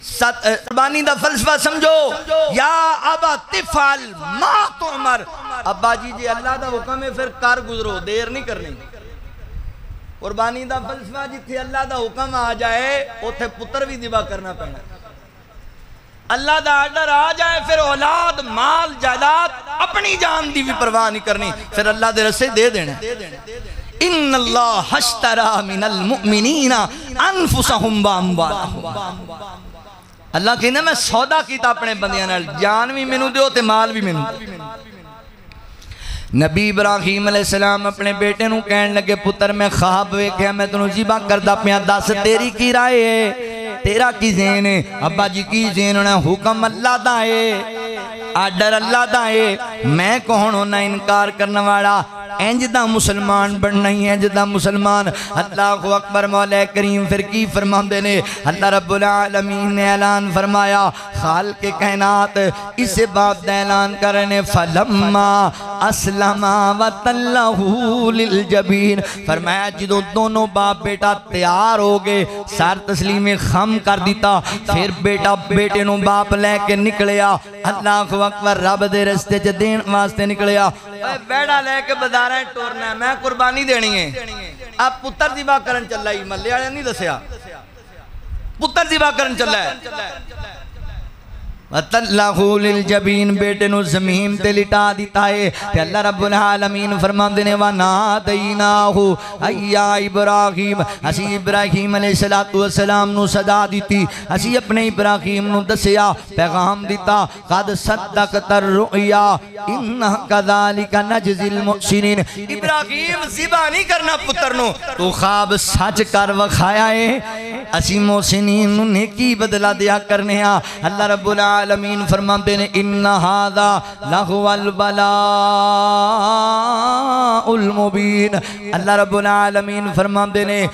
قربانی دا فلسفہ سمجھو یا ابا تفعل ما تمر ابا جی اللہ دا حکم ہے پھر کر گزرو دیر نہیں کرنی قربانی دا فلسفہ جتھے اللہ دا حکم آ جائے اوتھے پتر بھی ذبح کرنا پڑنا اللہ دا آرڈر آ جائے پھر اولاد مال جائیداد اپنی جان دی بھی پرواہ نہیں کرنی پھر اللہ دے رسے دے دینے ان اللہ اشترى من المؤمنین انفسهم واموالهم اللہ کہنا میں سودا کیتا اپنے بندیاں نال جان بھی مینوں دیو تے مال بھی مینوں نبی ابراہیم علیہ السلام اپنے بیٹے نو کہن لگے پتر میں خواب ویکھیا میں تینوں ذبح کردا پیا دس تیری کی رائے ہے تیرا کی ذہن ہے ابا جی کی ذہن ہونا حکم اللہ دا ہے آرڈر اللہ دا ہے میں کون ہونا انکار کرنے والا انج دا مسلمان بننا ہی انج دا مسلمان اللہ اکبر مولا کریم پھر کی فرماندے نے اللہ رب العالمین نے اعلان فرمایا خالق کائنات اس بات دا اعلان کرنے فلما اسلم وتلہ للجبین فرمایا جدو دونوں باپ بیٹا تیار ہو گئے سار تسلیم خم کر دیتا پھر بیٹا بیٹے نو باپ لے کے نکلیا اللہ اکبر رب دے رستے چ دین واسطے نکلیا بیڑا لے کے بازاراں ٹورنا میں قربانی دینی ہے اب پتر ذبح کرن چلا ہی ملے والے نہیں دسیا پتر ذبح کرن چلا ہے وَتَلَّهُ لِلْجَبِينَ بیٹے نو زمین تے لٹا دیتا ہے کہ اللہ رب العالمین فرمان دینے وَنَادَيْنَاهُ اَيَّا ابراہیم اسی ابراہیم علیہ السلام نو صدا دیتی اسی اپنے ابراہیم نو دسیا پیغام دیتا قَدْ صَدَّقْتَ الرُّؤْيَا إِنَّا كَذَلِكَ نَجْزِي الْمُحْسِنِينَ ابراہیم ذبح نہیں کرنا پتر نو تو خواب سچ کر وکھایا ہے اسی محسنین نو نیکی بدلا دیا کرنے ہاں اللہ رب العالمین فرماتے ہیں ان ھذا لہو البلاء المبین اللہ رب العالمین فرماتے ہیں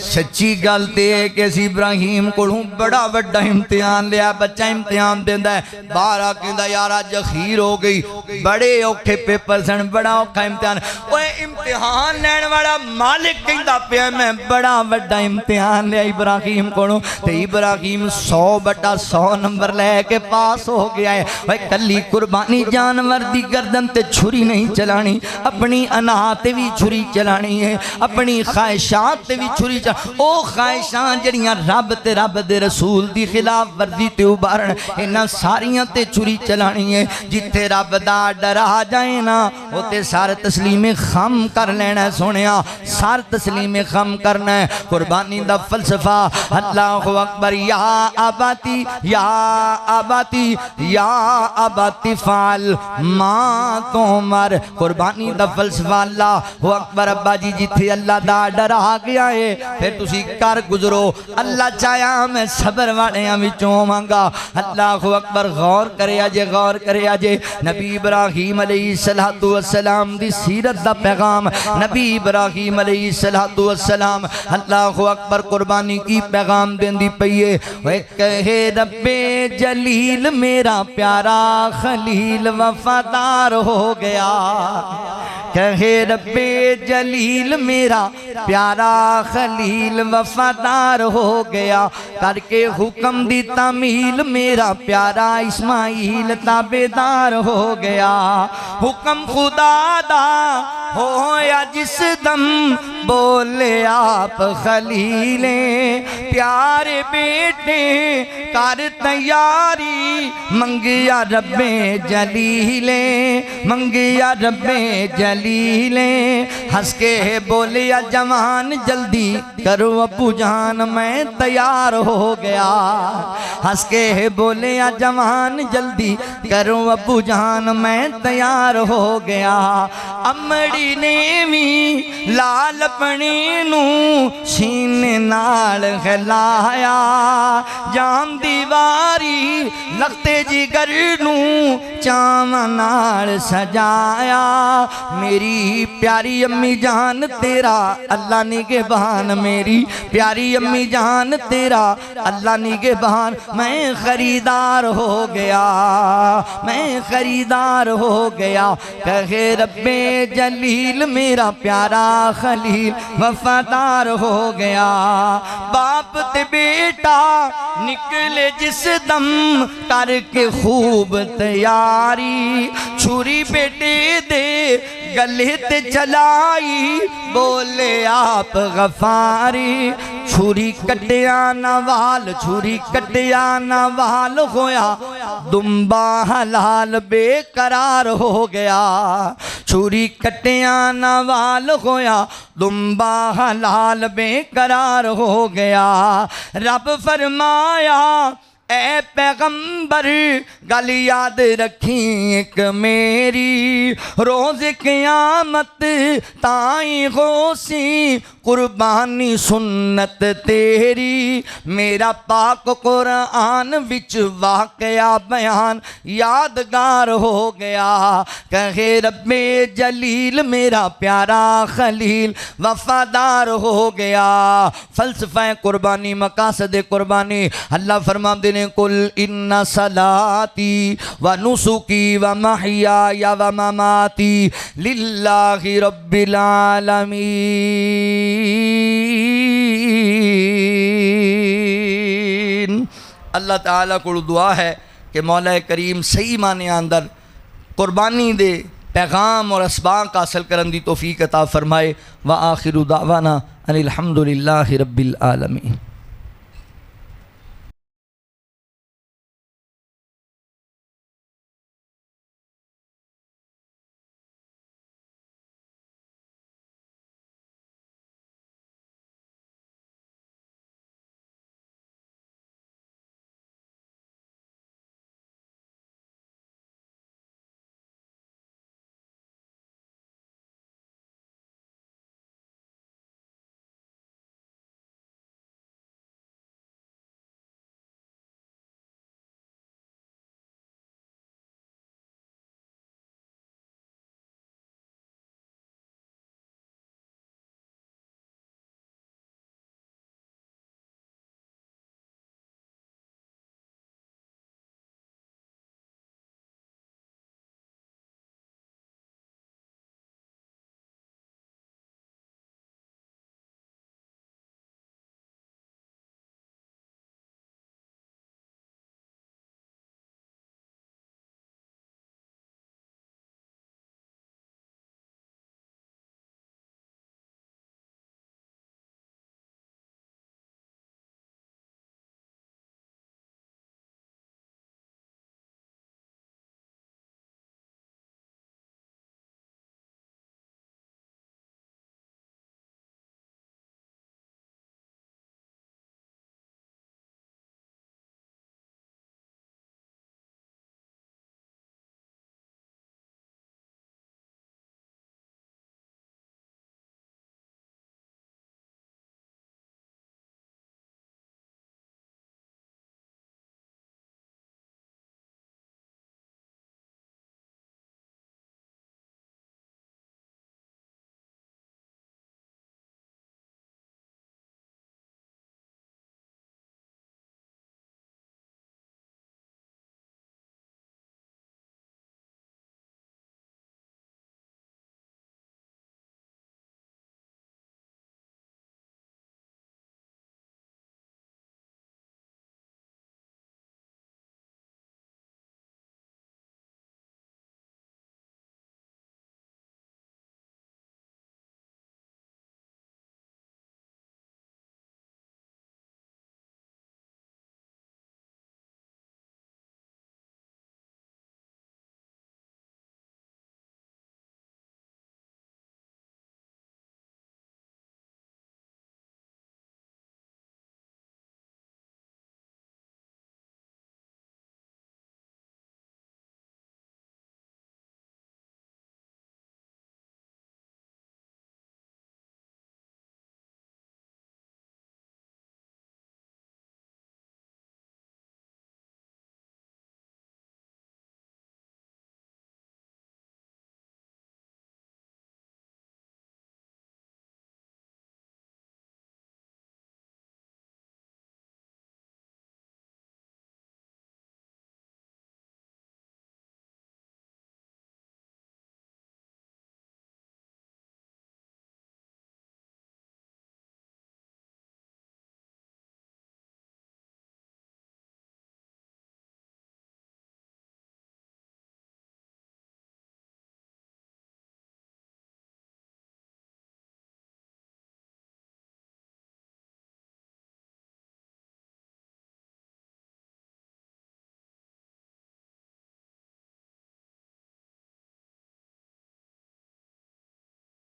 سچی گل تے ہے کہ اسی ابراہیم کو بڑا بڑا امتحان لیا بچہ امتحان دیندہ ہے بارہ کہندہ یارا جخیر ہو گئی بڑے اوکھے پیپر سن بڑا اوکھا امتحان وہ امتحان لین والا مالک کہندہ پہ میں بڑا بڑا امتحان لیا ابراہیم کو تے ابراہیم 100/100 نمبر لے کے پاس ہو گیا ہے وہ کلی قربانی جانور دی گردن تے چھری نہیں چلانی اپنی اناتے بھی چھری چلانی ہے اپنی خواہشات تے بھی چھری چلانی او خواہشان جڑیاں رب تے رب دے رسول دی خلاف ورزی تے ابارن انہاں ساریاں تے چھری چلانی ہے جتھے رب دا ڈر آ جائے نا وہ تے سار تسلیم خم کر لینا ہے سونیا سار تسلیم خم کرنا ہے قربانی دا فلسفہ اللہ اکبر یا آباتی یا آباتی یا آباتی فعل ماں تمہر قربانی دا فلسفہ اللہ اکبر ابا جی جتھے اللہ دا ڈر آ گیا ہے پھر تسی کر گزرو اللہ چاہیا میں صبر والیاں وچوں مانگا اللہ اکبر غور کرے آجے غور کرے آجے نبی ابراہیم علیہ السلام دی سیرت دا پیغام نبی ابراہیم علیہ السلام اللہ اکبر قربانی کی پیغام دین دی پئیے وہ کہے رب جلیل میرا پیارا خلیل وفادار ہو گیا کہے رب جلیل میرا پیارا خلیل وفادار ہو گیا کر کے حکم دی تعمیل میرا پیارا اسماعیل تابعدار ہو گیا حکم خدا دا ہویا جس دم بولے آپ خلیلیں پیارے بیٹے کر تیاری منگیا رب جلیلیں منگیا رب جلیلیں ہنس کے بولیا جوان جلدی کرو ابو جان میں تیار ہو گیا ہنس کے بولیا جوان جلدی کرو ابو جان میں تیار ہو گیا امڑی نے بھی لال اپنے نو سینے نال خلایا جان دیواری لگتے جگر نو چاواں نال سجایا میری پیاری امی جان تیرا اللہ نگہبان میری پیاری امی جان تیرا اللہ نگہبان میں خریدار ہو گیا میں خریدار ہو گیا کہے رب جلیل میرا پیارا خلیل وفادار ہو گیا باپ تے بیٹا نکلے جس دم کر کے خوب تیاری چھری بیٹے دے گلے تے چلائی بولے آپ غفاری چھری کٹیا نوال چھری کٹیا نوال ہویا دمبا حلال بے قرار ہو گیا چھری کٹیا نوال ہویا دمبا حلال بے قرار ہو گیا رب فرمایا اے پیغمبر گل یاد رکھی ایک میری، روز قیامت تائیں غوثی قربانی سنت تیری۔ میرا پاک قرآن وچ واقعہ بیان یادگار ہو گیا، کہے رب جلیل میرا پیارا خلیل وفادار ہو گیا۔ فلسفہ قربانی، مقاصد قربانی، اللہ فرماتے ہیں قل ان صلاتی و نسکی و محیای و مماتی للہ رب العالمین۔ اللہ تعالیٰ کو دعا ہے کہ مولا کریم صحیح معنی اندر قربانی دے پیغام اور اسباق حاصل کرن دی توفیق عطا فرمائے۔ وآخر دعوانا ان الحمد للہ رب العالمین۔